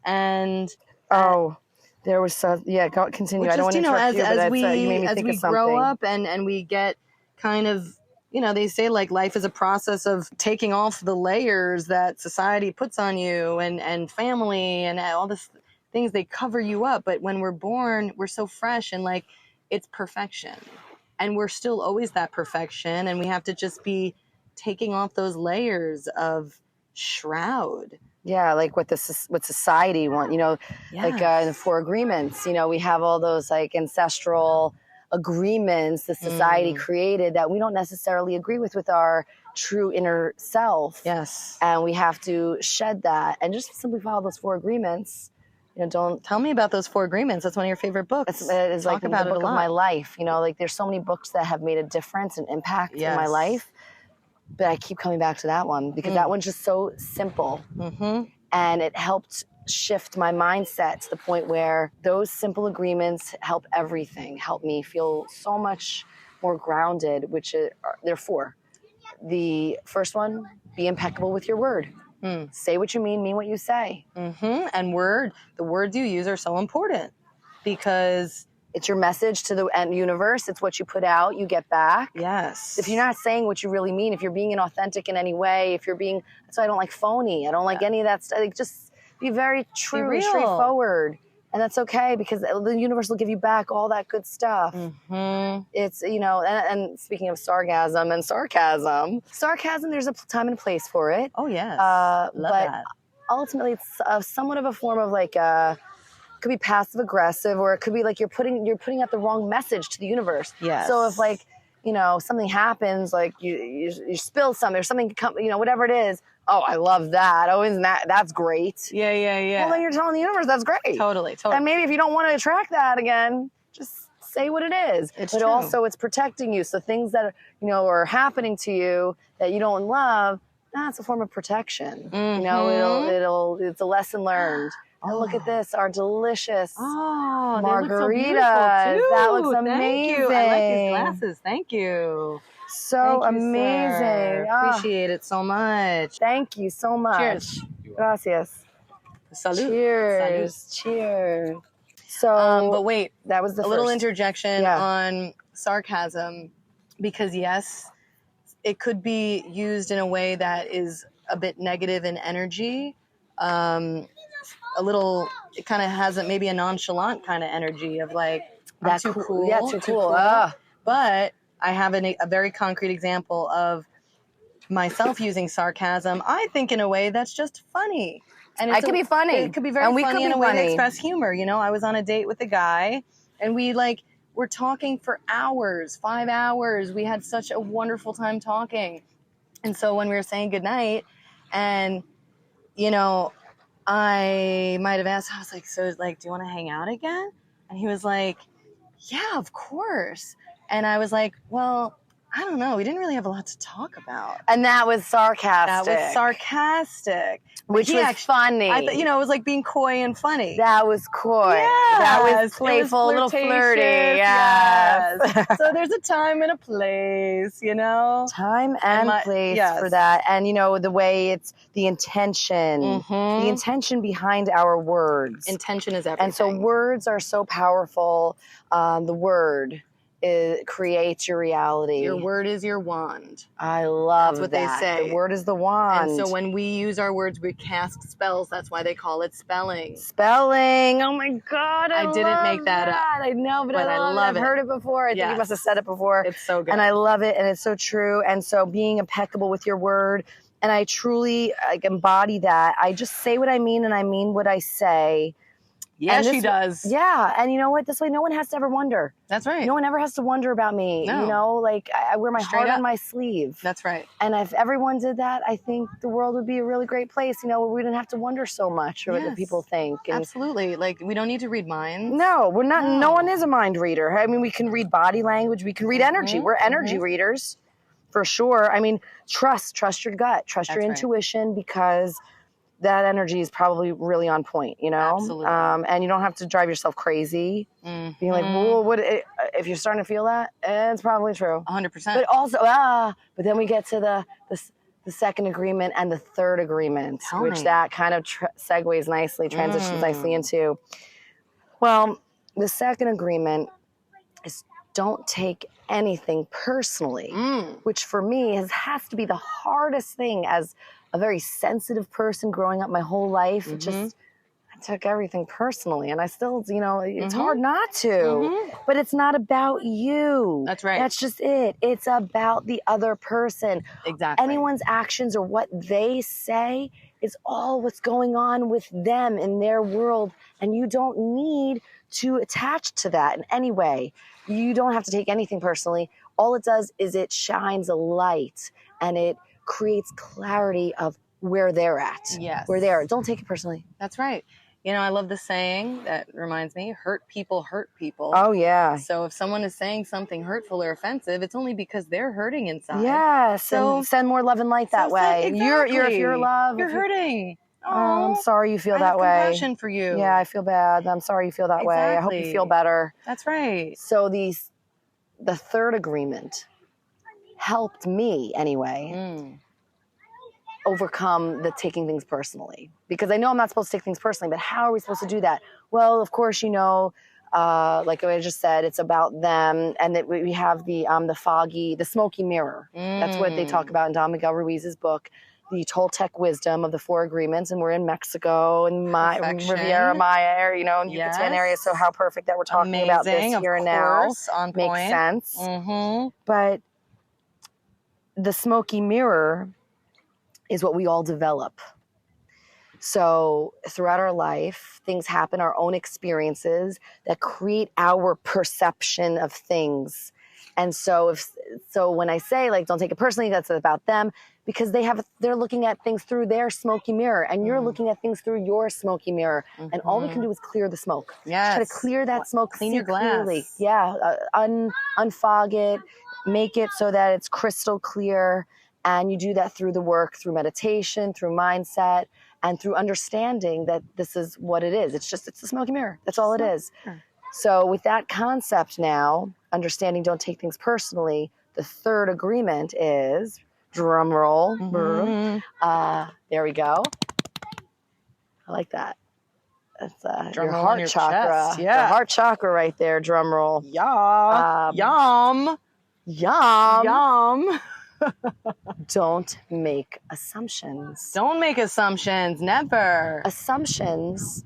Speaker 4: And
Speaker 2: there was continue. I don't want to
Speaker 4: interrupt
Speaker 2: you, but you made me think of something.
Speaker 4: As we grow up and we get kind of, they say, like, life is a process of taking off the layers that society puts on you and family and all this things, they cover you up. But when we're born, we're so fresh and, like, it's perfection. And we're still always that perfection. And we have to just be taking off those layers of shroud.
Speaker 2: Yeah, like what society wants, like the 4 agreements, we have all those, like, ancestral agreements the society created that we don't necessarily agree with our true inner self.
Speaker 4: Yes.
Speaker 2: And we have to shed that and just simply follow those 4 agreements. Don't
Speaker 4: tell me about those 4 agreements. That's one of your favorite books.
Speaker 2: It is like the book of my life. Like there's so many books that have made a difference and impact in my life. But I keep coming back to that one because that one's just so simple. And it helped shift my mindset to the point where those simple agreements help everything, help me feel so much more grounded, which there are 4. The first one, be impeccable with your word. Say what you mean what you say.
Speaker 4: And the words you use are so important because
Speaker 2: it's your message to the universe. It's what you put out, you get back.
Speaker 4: Yes.
Speaker 2: If you're not saying what you really mean, if you're being inauthentic in any way, that's why I don't like phony. I don't like any of that stuff. Like, just be very true and straightforward. And that's okay because the universe will give you back all that good stuff. It's, and speaking of sarcasm and sarcasm, there's a time and place for it.
Speaker 4: Oh, yes.
Speaker 2: Love that. Ultimately, it's somewhat of a form of could be passive aggressive, or it could be like you're putting out the wrong message to the universe.
Speaker 4: Yes.
Speaker 2: So if something happens, like you spill something or something, whatever it is. Oh, I love that. Oh, that's great.
Speaker 4: Yeah.
Speaker 2: Well, then you're telling the universe that's great.
Speaker 4: Totally.
Speaker 2: And maybe if you don't want to attract that again, just say what it is.
Speaker 4: But
Speaker 2: true. Also, it's protecting you. So things that are happening to you that you don't love, that's a form of protection. It's a lesson learned. And look at this, our delicious
Speaker 4: Oh,
Speaker 2: margaritas.
Speaker 4: they look so beautiful too.
Speaker 2: That looks
Speaker 4: Thank
Speaker 2: amazing.
Speaker 4: you. I like these glasses. Thank you.
Speaker 2: So
Speaker 4: Thank you,
Speaker 2: amazing.
Speaker 4: sir. Appreciate it so much.
Speaker 2: Thank you so much.
Speaker 4: Cheers.
Speaker 2: Gracias.
Speaker 4: Salud.
Speaker 2: Cheers.
Speaker 4: Salud.
Speaker 2: Cheers. So,
Speaker 4: but wait,
Speaker 2: that was the
Speaker 4: little
Speaker 2: first
Speaker 4: interjection on sarcasm, because yes, it could be used in a way that is a bit negative in energy. A little, it kind of has maybe a nonchalant kind of energy of like, that's too cool.
Speaker 2: Yeah, too cool.
Speaker 4: But I have a very concrete example of myself using sarcasm, I think, in a way that's just funny. And
Speaker 2: it could be funny.
Speaker 4: It could be very funny in a way to express humor. You know, I was on a date with a guy, and we were talking for hours, 5 hours. We had such a wonderful time talking. And so when we were saying goodnight, and, you know, I might have asked, I was like, so do you want to hang out again? And he was like, yeah, of course. And I was like, well, I don't know. We didn't really have a lot to talk about.
Speaker 2: And that was sarcastic. Which was funny.
Speaker 4: I thought, it was like being coy and funny.
Speaker 2: That was coy.
Speaker 4: Yes.
Speaker 2: That was playful, a little flirty. Yes.
Speaker 4: So there's a time and a place,
Speaker 2: Time and place for that. And, the way it's the intention. The intention behind our words.
Speaker 4: Intention is everything.
Speaker 2: And so words are so powerful. The word creates your reality.
Speaker 4: Your word is your wand.
Speaker 2: I love
Speaker 4: That's what
Speaker 2: that.
Speaker 4: they say.
Speaker 2: The word is the wand.
Speaker 4: And so when we use our words, we cast spells. That's why they call it spelling.
Speaker 2: Spelling. Oh my God.
Speaker 4: I didn't make that up.
Speaker 2: I know, but I love it. I've heard it before. I think you must have said it before.
Speaker 4: It's so good.
Speaker 2: And I love it. And it's so true. And so being impeccable with your word. And I truly embody that. I just say what I mean and I mean what I say.
Speaker 4: Yeah, she does.
Speaker 2: Yeah. And you know what? This way, no one has to ever wonder.
Speaker 4: That's right.
Speaker 2: No one ever has to wonder about me.
Speaker 4: No.
Speaker 2: I wear my heart on my sleeve.
Speaker 4: That's right.
Speaker 2: And if everyone did that, I think the world would be a really great place, where we didn't have to wonder so much or what people think. And
Speaker 4: absolutely. We don't need to read minds.
Speaker 2: No, we're not. No one is a mind reader. I mean, we can read body language. We can read energy. We're energy readers for sure. I mean, trust your gut, trust your intuition, because that energy is probably really on point,
Speaker 4: Absolutely.
Speaker 2: And you don't have to drive yourself crazy. Being like, well, if you're starting to feel that, it's probably true.
Speaker 4: 100%.
Speaker 2: But also, but then we get to the second agreement and the third agreement, that kind of segues nicely, transitions nicely into. Well, the second agreement is don't take anything personally, which for me has to be the hardest thing as a very sensitive person growing up my whole life. I took everything personally, and I still, it's hard not to, but it's not about you.
Speaker 4: That's right.
Speaker 2: That's just it. It's about the other person.
Speaker 4: Exactly.
Speaker 2: Anyone's actions or what they say is all what's going on with them in their world, and you don't need to attach to that in any way. You don't have to take anything personally. All it does is it shines a light, and it creates clarity of where they're at.
Speaker 4: Yes.
Speaker 2: Where they are. Don't take it personally.
Speaker 4: That's right. I love the saying that reminds me, hurt people hurt people.
Speaker 2: Oh, yeah.
Speaker 4: So if someone is saying something hurtful or offensive, it's only because they're hurting inside.
Speaker 2: Yeah. So send more love and light that way.
Speaker 4: Exactly.
Speaker 2: If you're love.
Speaker 4: You're hurting.
Speaker 2: I'm sorry you feel that way.
Speaker 4: I have compassion for you.
Speaker 2: Yeah, I feel bad. I'm sorry you feel that way. I hope you feel better.
Speaker 4: That's right.
Speaker 2: So the third agreement helped me anyway overcome the taking things personally, because I know I'm not supposed to take things personally, but how are we supposed to do that? Well, of course, like I just said, it's about them, and that we have the smoky mirror. That's what they talk about in Don Miguel Ruiz's book, the Toltec wisdom of the 4 agreements. And we're in Mexico and Riviera Maya area, and Yucatan area. So how perfect that we're talking about this here and now.
Speaker 4: On
Speaker 2: Makes
Speaker 4: point.
Speaker 2: Sense. But the smoky mirror is what we all develop. So throughout our life, things happen, our own experiences that create our perception of things. And so when I say don't take it personally, that's about them, because they're looking at things through their smoky mirror, and you're looking at things through your smoky mirror. And all we can do is clear the smoke.
Speaker 4: Yes.
Speaker 2: Try to clear that smoke.
Speaker 4: Clean your glass.
Speaker 2: Clearly. Yeah. Unfog it, make it so that it's crystal clear. And you do that through the work, through meditation, through mindset. and through understanding that this is what it is. It's the smoky mirror. That's all it is. So with that concept now, understanding don't take things personally, the third agreement is, drum roll, there we go. I like that. That's your heart chakra.
Speaker 4: Chest. Yeah.
Speaker 2: The heart chakra right there, drum roll.
Speaker 4: Yeah. Yum.
Speaker 2: Don't make assumptions.
Speaker 4: Don't make assumptions. Never.
Speaker 2: Assumptions,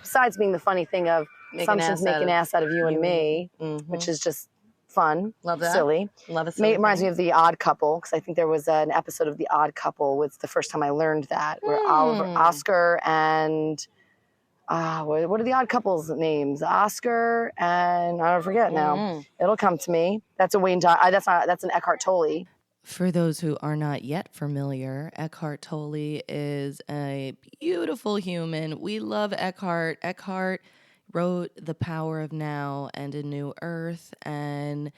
Speaker 2: besides being the funny thing of assumptions make an ass out of you and me, which is just fun.
Speaker 4: Love that.
Speaker 2: Silly.
Speaker 4: Love it.
Speaker 2: It reminds me of The Odd Couple, because I think there was an episode of The Odd Couple was the first time I learned that, where Oscar and what are the odd couples names? Oscar and I don't forget now. It'll come to me. That's a Wayne Dyer. That's an Eckhart Tolle.
Speaker 3: For those who are not yet familiar, Eckhart Tolle is a beautiful human. We love Eckhart. Eckhart wrote The Power of Now and A New Earth, and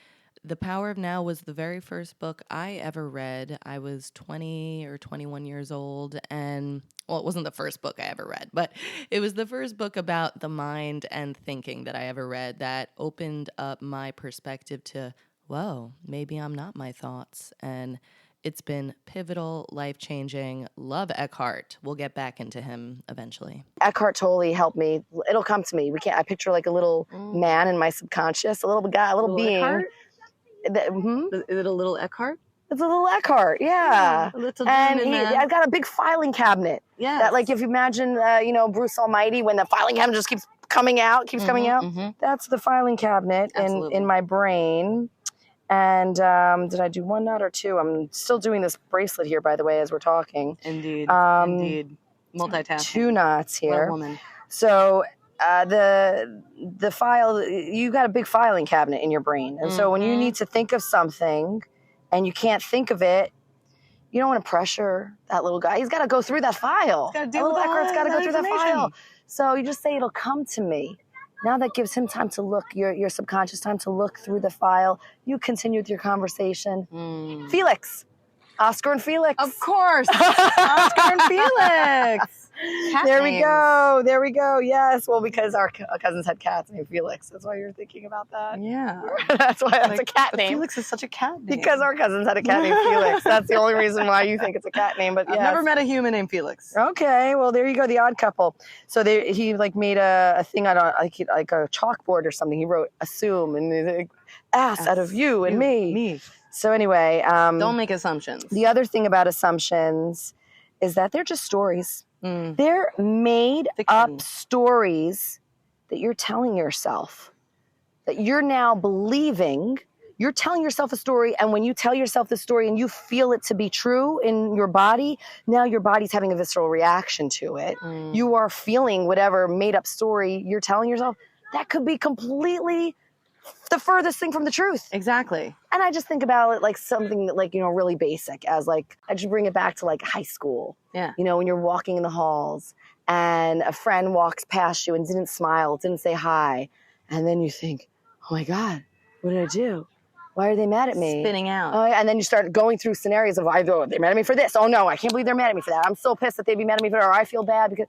Speaker 3: The Power of Now was the very first book I ever read. I was 20 or 21 years old, and well, it wasn't the first book I ever read, but it was the first book about the mind and thinking that I ever read that opened up my perspective to, whoa, maybe I'm not my thoughts. And it's been pivotal, life-changing. Love Eckhart. We'll get back into him eventually.
Speaker 2: Eckhart Tolle helped me. It'll come to me. I picture like a little man in my subconscious, a little guy, a little being.
Speaker 4: Eckhart? Is it a little Eckhart?
Speaker 2: It's a little Eckhart, yeah. And I've got a big filing cabinet.
Speaker 4: Yeah.
Speaker 2: That, like, if you imagine, Bruce Almighty, when the filing cabinet just keeps coming out, that's the filing cabinet in my brain. And did I do one nut or two? I'm still doing this bracelet here, by the way, as we're talking.
Speaker 4: Indeed. Multitasking.
Speaker 2: 2 knots here.
Speaker 4: What a woman.
Speaker 2: So the file, you got a big filing cabinet in your brain. And so when you need to think of something and you can't think of it, you don't want to pressure that little guy. He's got to go through that file. That little Eckhart's got to go through that file. So you just say, it'll come to me. Now that gives him time to look, your subconscious time to look through the file. You continue with your conversation. Felix. Oscar and Felix.
Speaker 4: Of course. Oscar and Felix. Cat
Speaker 2: There
Speaker 4: names.
Speaker 2: we go. Yes. Well, because our cousins had cats named Felix. That's why you're thinking about that.
Speaker 4: Yeah.
Speaker 2: That's why that's a cat name.
Speaker 4: Felix is such a cat name.
Speaker 2: Because our cousins had a cat named Felix. That's the only reason why you think it's a cat name. But
Speaker 4: I've never met a human named Felix.
Speaker 2: Okay, well there you go, The Odd Couple. So he like made a thing on like a chalkboard or something. He wrote "assume" and like, ass out of you and me. So anyway,
Speaker 4: don't make assumptions.
Speaker 2: The other thing about assumptions is that they're just stories. They're made up stories that you're telling yourself, that you're now believing. You're telling yourself a story, and when you tell yourself the story and you feel it to be true in your body, now your body's having a visceral reaction to it. You are feeling whatever made up story you're telling yourself. That could be completely the furthest thing from the truth.
Speaker 4: Exactly.
Speaker 2: And I just think about it like something that, like, really basic, as like, I just bring it back to like high school.
Speaker 4: Yeah.
Speaker 2: When you're walking in the halls and a friend walks past you and didn't smile, didn't say hi. And then you think, oh my God, what did I do? Why are they mad at me?
Speaker 4: Spinning out.
Speaker 2: And then you start going through scenarios of, they're mad at me for this. Oh no, I can't believe they're mad at me for that. I'm so pissed that they'd be mad at me for that, or I feel bad because.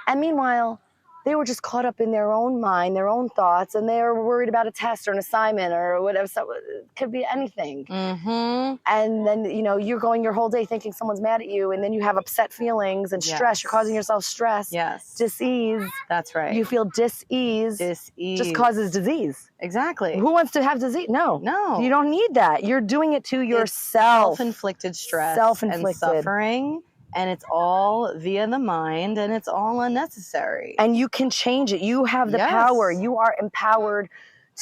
Speaker 2: And meanwhile, they were just caught up in their own mind, their own thoughts, and they were worried about a test or an assignment or whatever. So it could be anything. And then, you're going your whole day thinking someone's mad at you, and then you have upset feelings and stress. You're causing yourself stress.
Speaker 4: Yes.
Speaker 2: Dis-ease.
Speaker 4: That's right.
Speaker 2: You feel dis-ease.
Speaker 4: Dis-ease.
Speaker 2: Just causes disease.
Speaker 4: Exactly.
Speaker 2: Who wants to have disease? No. You don't need that. You're doing it to yourself.
Speaker 4: Self-inflicted stress.
Speaker 2: Self-inflicted.
Speaker 4: And suffering. And it's all via the mind, and it's all unnecessary.
Speaker 2: And you can change it. You have the power. You are empowered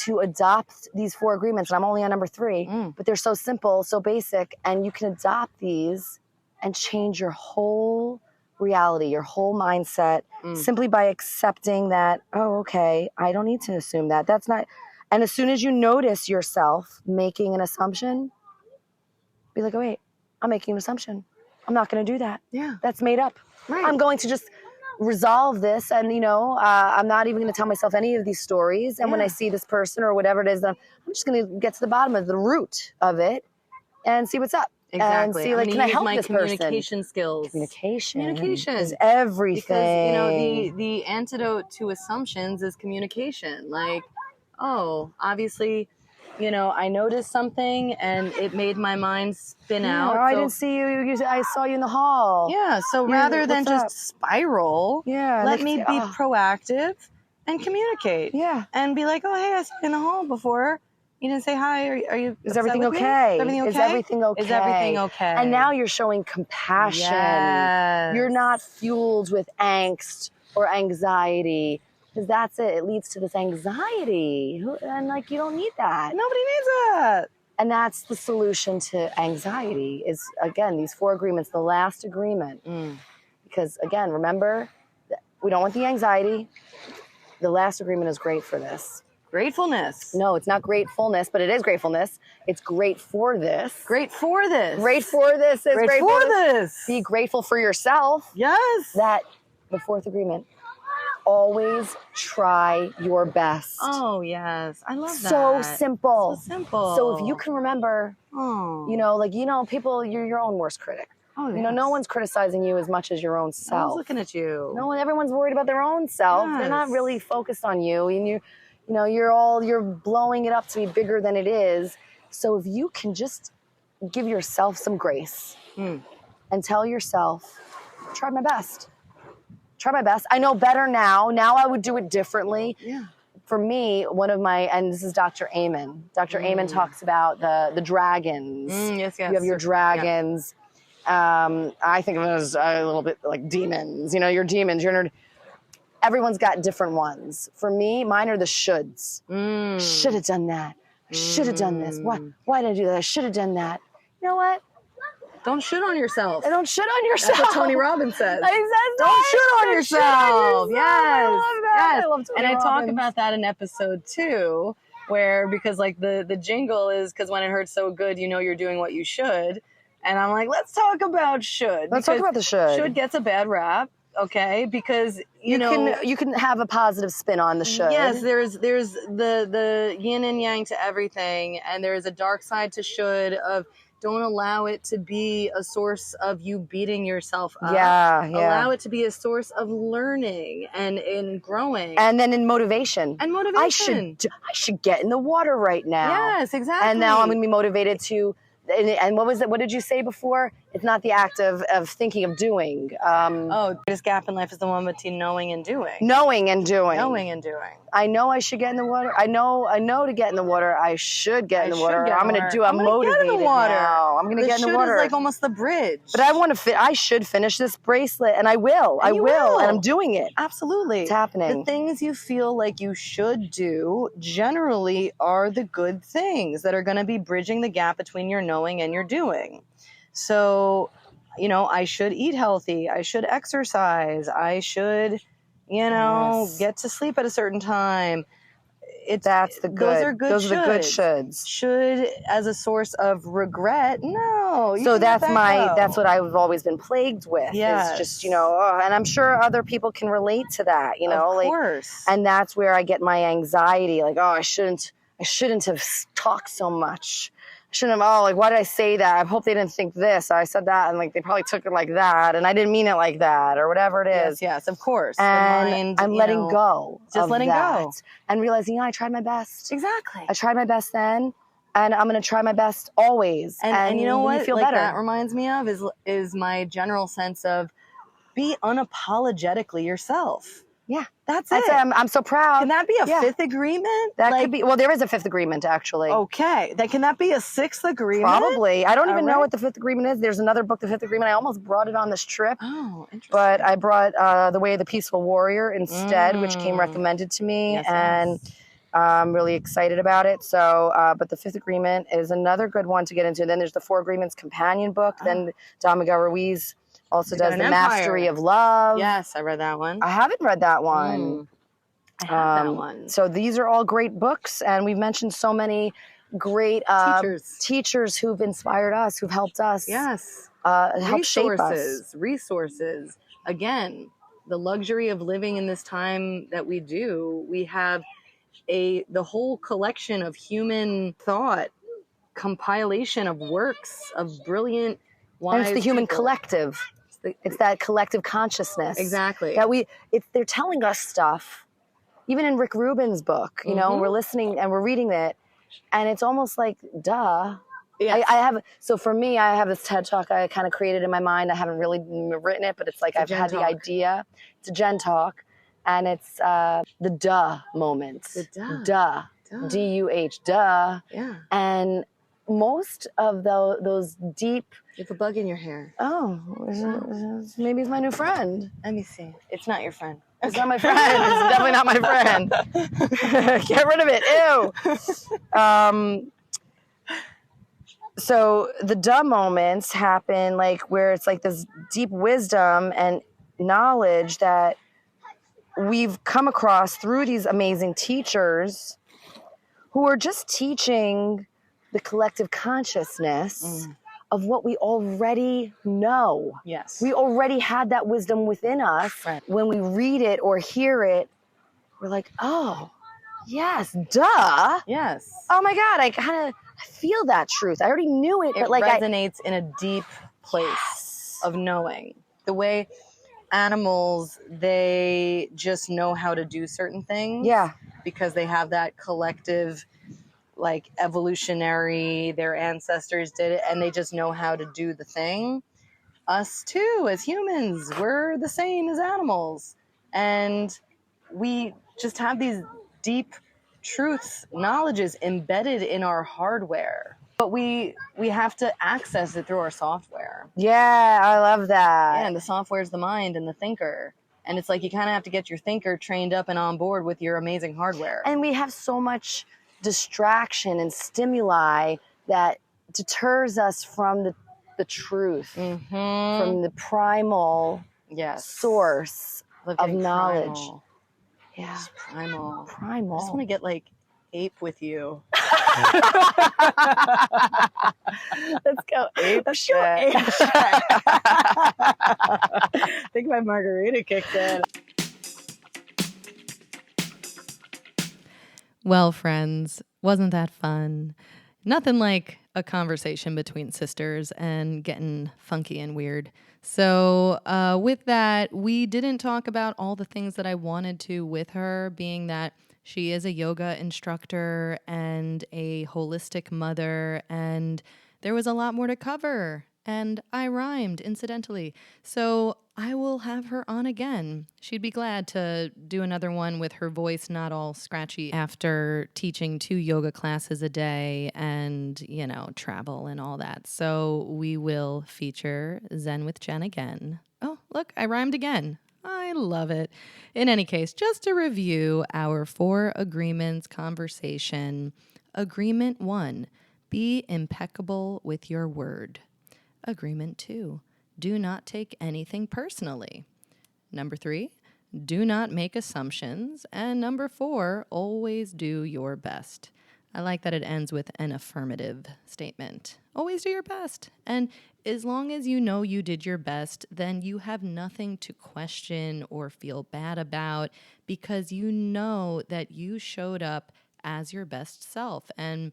Speaker 2: to adopt these 4 agreements. And I'm only on number 3, but they're so simple, so basic. And you can adopt these and change your whole reality, your whole mindset, simply by accepting that, oh, okay, I don't need to assume that. That's not. And as soon as you notice yourself making an assumption, be like, oh, wait, I'm making an assumption. I'm not going to do that. Yeah. That's made up. Right. I'm going to just resolve this. And, I'm not even going to tell myself any of these stories. And when I see this person or whatever it is, I'm just going to get to the bottom of the root of it and see what's up.
Speaker 4: Exactly.
Speaker 2: and see, like, can I help
Speaker 4: my
Speaker 2: this person?
Speaker 4: communication skills. Communication
Speaker 2: is everything.
Speaker 4: Because, the antidote to assumptions is communication. Like, oh, obviously, I noticed something and it made my mind spin out.
Speaker 2: I didn't see you. I saw you in the hall.
Speaker 4: Yeah. So rather than just spiral, let me be proactive and communicate.
Speaker 2: Yeah.
Speaker 4: And be like, oh, hey, I saw you in the hall before. You didn't say hi. Are you?
Speaker 2: Is everything okay?
Speaker 4: Is everything okay?
Speaker 2: Is everything okay? And now you're showing compassion.
Speaker 4: Yes.
Speaker 2: You're not fueled with angst or anxiety, because that's it. It leads to this anxiety, and like, you don't need that.
Speaker 4: Nobody needs that.
Speaker 2: And that's the solution to anxiety. Is, again, these 4 agreements. The last agreement, because again, remember, we don't want the anxiety. The last agreement is great for this.
Speaker 4: Gratefulness.
Speaker 2: No, it's not gratefulness, but it is gratefulness. It's great for this.
Speaker 4: Great for this.
Speaker 2: Great for this is
Speaker 4: great for this.
Speaker 2: Be grateful for yourself.
Speaker 4: Yes.
Speaker 2: That, the 4th agreement, always try your best.
Speaker 4: Oh, yes. I love that.
Speaker 2: So simple.
Speaker 4: So simple.
Speaker 2: So if you can remember, people, you're your own worst critic.
Speaker 4: Oh, yes.
Speaker 2: No one's criticizing you as much as your own self.
Speaker 4: No one's looking at you.
Speaker 2: Everyone's worried about their own self.
Speaker 4: Yes.
Speaker 2: They're not really focused on you. And you're blowing it up to be bigger than it is. So if you can just give yourself some grace and tell yourself, try my best. Try my best. I know better now. Now I would do it differently.
Speaker 4: Yeah.
Speaker 2: For me, one of my, and this is Dr. Amen. Dr. Amen talks about the dragons.
Speaker 4: Yes.
Speaker 2: You have your dragons. Yeah. I think of it as a little bit like demons. Your demons. Everyone's got different ones. For me, mine are the shoulds. Should have done that. Should have done this. Why did I do that? I should have done that. You know what?
Speaker 4: Don't shit on yourself.
Speaker 2: Don't shit on yourself.
Speaker 4: That's what Tony Robbins says.
Speaker 2: Don't shit on yourself.
Speaker 4: Yes.
Speaker 2: I love that.
Speaker 4: Yes.
Speaker 2: I love Tony
Speaker 4: Robbins. Talk
Speaker 2: about
Speaker 4: about that in episode 2, because like the jingle is, because when it hurts so good, you're doing what you should. And I'm like, let's talk about should.
Speaker 2: Let's talk about the should.
Speaker 4: Should gets a bad rap. Okay, because you
Speaker 2: can have a positive spin on the should.
Speaker 4: Yes, there's the yin and yang to everything, and there is a dark side to should of don't allow it to be a source of you beating yourself up.
Speaker 2: Yeah.
Speaker 4: Allow it to be a source of learning and in growing.
Speaker 2: And then in motivation. I should get in the water right now.
Speaker 4: Yes, exactly.
Speaker 2: And now I'm going to be motivated to. And what was it? What did you say before? It's not the act of thinking of doing.
Speaker 4: The greatest gap in life is the one between knowing and doing.
Speaker 2: Knowing and doing. I know I should get in the water. I know to get in the water. I should get in the water. I'm going to do. I'm motivated now. I'm going to get in the water.
Speaker 4: Is like almost the bridge.
Speaker 2: But I should finish this bracelet, and I will. I will, and I'm doing it.
Speaker 4: Absolutely,
Speaker 2: it's happening.
Speaker 4: The things you feel like you should do generally are the good things that are going to be bridging the gap between your knowing and your doing. So, I should eat healthy. I should exercise. I should, get to sleep at a certain time.
Speaker 2: That's the good.
Speaker 4: Those are good.
Speaker 2: Those are the good shoulds.
Speaker 4: Should as a source of regret? No.
Speaker 2: So that's what I've always been plagued with.
Speaker 4: Yes.
Speaker 2: Is just, and I'm sure other people can relate to that,
Speaker 4: Of course.
Speaker 2: And that's where I get my anxiety. Like, I shouldn't have talked so much. Shouldn't have, why did I say that? I hope they didn't think this. I said that, and they probably took it like that, and I didn't mean it like that, or whatever it is.
Speaker 4: Yes, of course.
Speaker 2: And I'm letting go.
Speaker 4: Just letting go.
Speaker 2: And realizing, I tried my best.
Speaker 4: Exactly.
Speaker 2: I tried my best then, and I'm going to try my best always.
Speaker 4: And you know what?
Speaker 2: You feel better.
Speaker 4: That reminds me of is my general sense of be unapologetically yourself.
Speaker 2: Yeah.
Speaker 4: That's it.
Speaker 2: I'm so proud.
Speaker 4: Can that be a 5th agreement?
Speaker 2: That could be. Well, there is a 5th agreement, actually.
Speaker 4: Okay. Can that be a 6th agreement?
Speaker 2: Probably. I don't even know what the 5th agreement is. There's another book, The 5th Agreement. I almost brought it on this trip.
Speaker 1: Oh, interesting.
Speaker 2: But I brought The Way of the Peaceful Warrior instead, which came recommended to me.
Speaker 1: Yes,
Speaker 2: and I'm really excited about it. So, but The 5th Agreement is another good one to get into. Then there's the 4 Agreements companion book. Then Don Miguel Ruiz also does The Mastery of Love.
Speaker 4: Yes, I read that one.
Speaker 2: I haven't read that one.
Speaker 4: I have that one.
Speaker 2: So these are all great books, and we've mentioned so many great teachers who've inspired us, who've helped us.
Speaker 4: Yes.
Speaker 2: Help shape us.
Speaker 4: Resources. Again, the luxury of living in this time that we do, we have the whole collection of human thought compilation of works of brilliant, wise
Speaker 2: And it's the human
Speaker 4: people.
Speaker 2: collective. It's that collective consciousness.
Speaker 4: Exactly.
Speaker 2: That they're telling us stuff. Even in Rick Rubin's book, we're listening and we're reading it, and it's almost like, duh.
Speaker 4: Yes.
Speaker 2: So for me, I have this TED Talk I kind of created in my mind. I haven't really written it, but it's like I've had the idea. It's a Jenn Talk, and it's the duh moment.
Speaker 4: The duh.
Speaker 2: Duh. D-U-H, duh.
Speaker 4: Yeah.
Speaker 2: And most of those deep...
Speaker 4: You have a bug in your hair.
Speaker 2: Oh, maybe it's my new friend.
Speaker 4: Let me see. It's not your friend.
Speaker 2: It's not my friend. It's definitely not my friend. Get rid of it. Ew. So the duh moments happen like where it's like this deep wisdom and knowledge that we've come across through these amazing teachers who are just teaching the collective consciousness of what we already know.
Speaker 4: Yes.
Speaker 2: We already had that wisdom within us.
Speaker 4: Right.
Speaker 2: When we read it or hear it, we're like, oh, yes, duh.
Speaker 4: Yes.
Speaker 2: Oh my God, I feel that truth. I already knew it, but like
Speaker 4: resonates in a deep place of knowing. The way animals, they just know how to do certain things.
Speaker 2: Yeah.
Speaker 4: Because they have that collective, like, evolutionary, their ancestors did it, and they just know how to do the thing. Us too, as humans, we're the same as animals. And we just have these deep truths, knowledges embedded in our hardware. But we have to access it through our software.
Speaker 2: Yeah, I love that.
Speaker 4: Yeah, and the software is the mind and the thinker. And it's like you kind of have to get your thinker trained up and on board with your amazing hardware.
Speaker 2: And we have so much distraction and stimuli that deters us from the truth, from the primal source of knowledge.
Speaker 4: Primal.
Speaker 2: Yeah.
Speaker 4: Just primal.
Speaker 2: Primal.
Speaker 4: I just want to get like ape with you.
Speaker 2: Let's go ape
Speaker 4: Let's go ape shit. I think my margarita kicked in.
Speaker 3: Well, friends, wasn't that fun? Nothing like a conversation between sisters and getting funky and weird. So with that, we didn't talk about all the things that I wanted to with her, being that she is a yoga instructor and a holistic mother, and there was a lot more to cover. And I rhymed, incidentally. So I will have her on again. She'd be glad to do another one with her voice not all scratchy after teaching 2 yoga classes a day and, travel and all that. So we will feature Zen with Jenn again. Oh, look, I rhymed again. I love it. In any case, just to review our 4 agreements conversation. Agreement 1, be impeccable with your word. Agreement 2, do not take anything personally. Number 3, do not make assumptions. And number 4, always do your best. I like that it ends with an affirmative statement. Always do your best. And as long as you know you did your best, then you have nothing to question or feel bad about because you know that you showed up as your best self. And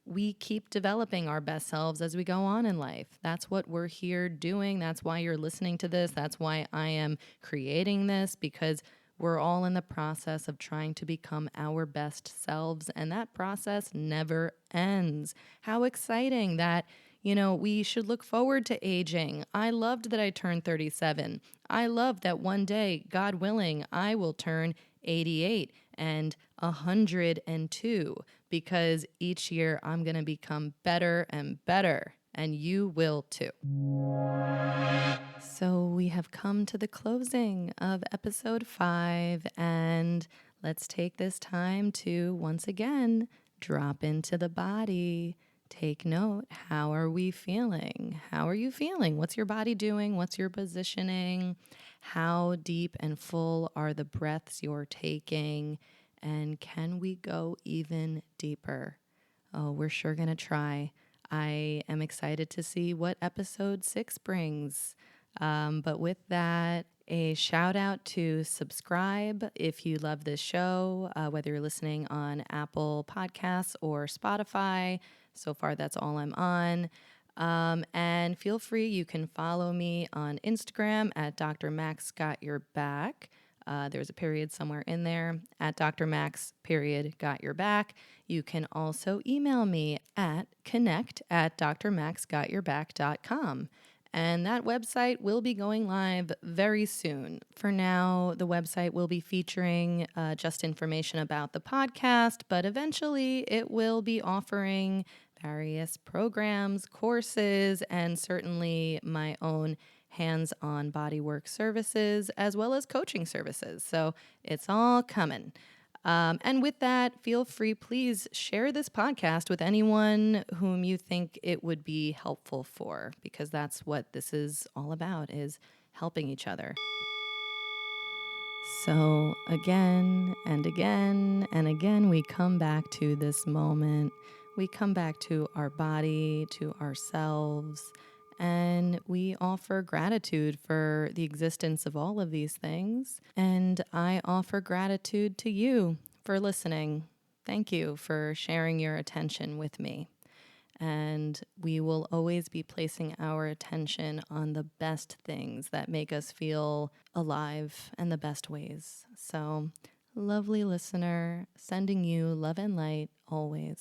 Speaker 3: we keep developing our best selves as we go on in life. That's what we're here doing. That's why you're listening to this. That's why I am creating this, because we're all in the process of trying to become our best selves, and that process never ends. How exciting that, we should look forward to aging. I loved that I turned 37. I love that one day, God willing, I will turn 88 and 102, because each year I'm going to become better and better, and you will too. So we have come to the closing of episode 5, and let's take this time to once again drop into the body. Take note. How are we feeling? How are you feeling? What's your body doing? What's your positioning? How deep and full are the breaths you're taking? And can we go even deeper? Oh, we're sure going to try. I am excited to see what episode 6 brings. But with that, a shout out to subscribe if you love this show, whether you're listening on Apple Podcasts or Spotify.
Speaker 1: So far, that's all I'm on. And feel free, you can follow me on Instagram at Dr. Max Got Your Back. There's a period somewhere in there at Dr. Max, period, got your back. You can also email me at connect@drmaxgotyourback.com. And that website will be going live very soon. For now, the website will be featuring just information about the podcast, but eventually it will be offering various programs, courses, and certainly my own hands-on bodywork services, as well as coaching services. So it's all coming. And with that, feel free, please share this podcast with anyone whom you think it would be helpful for, because that's what this is all about, is helping each other. So again and again and again, we come back to this moment. We come back to our body, to ourselves, and we offer gratitude for the existence of all of these things. And I offer gratitude to you for listening. Thank you for sharing your attention with me. And we will always be placing our attention on the best things that make us feel alive in the best ways. So, lovely listener, sending you love and light always.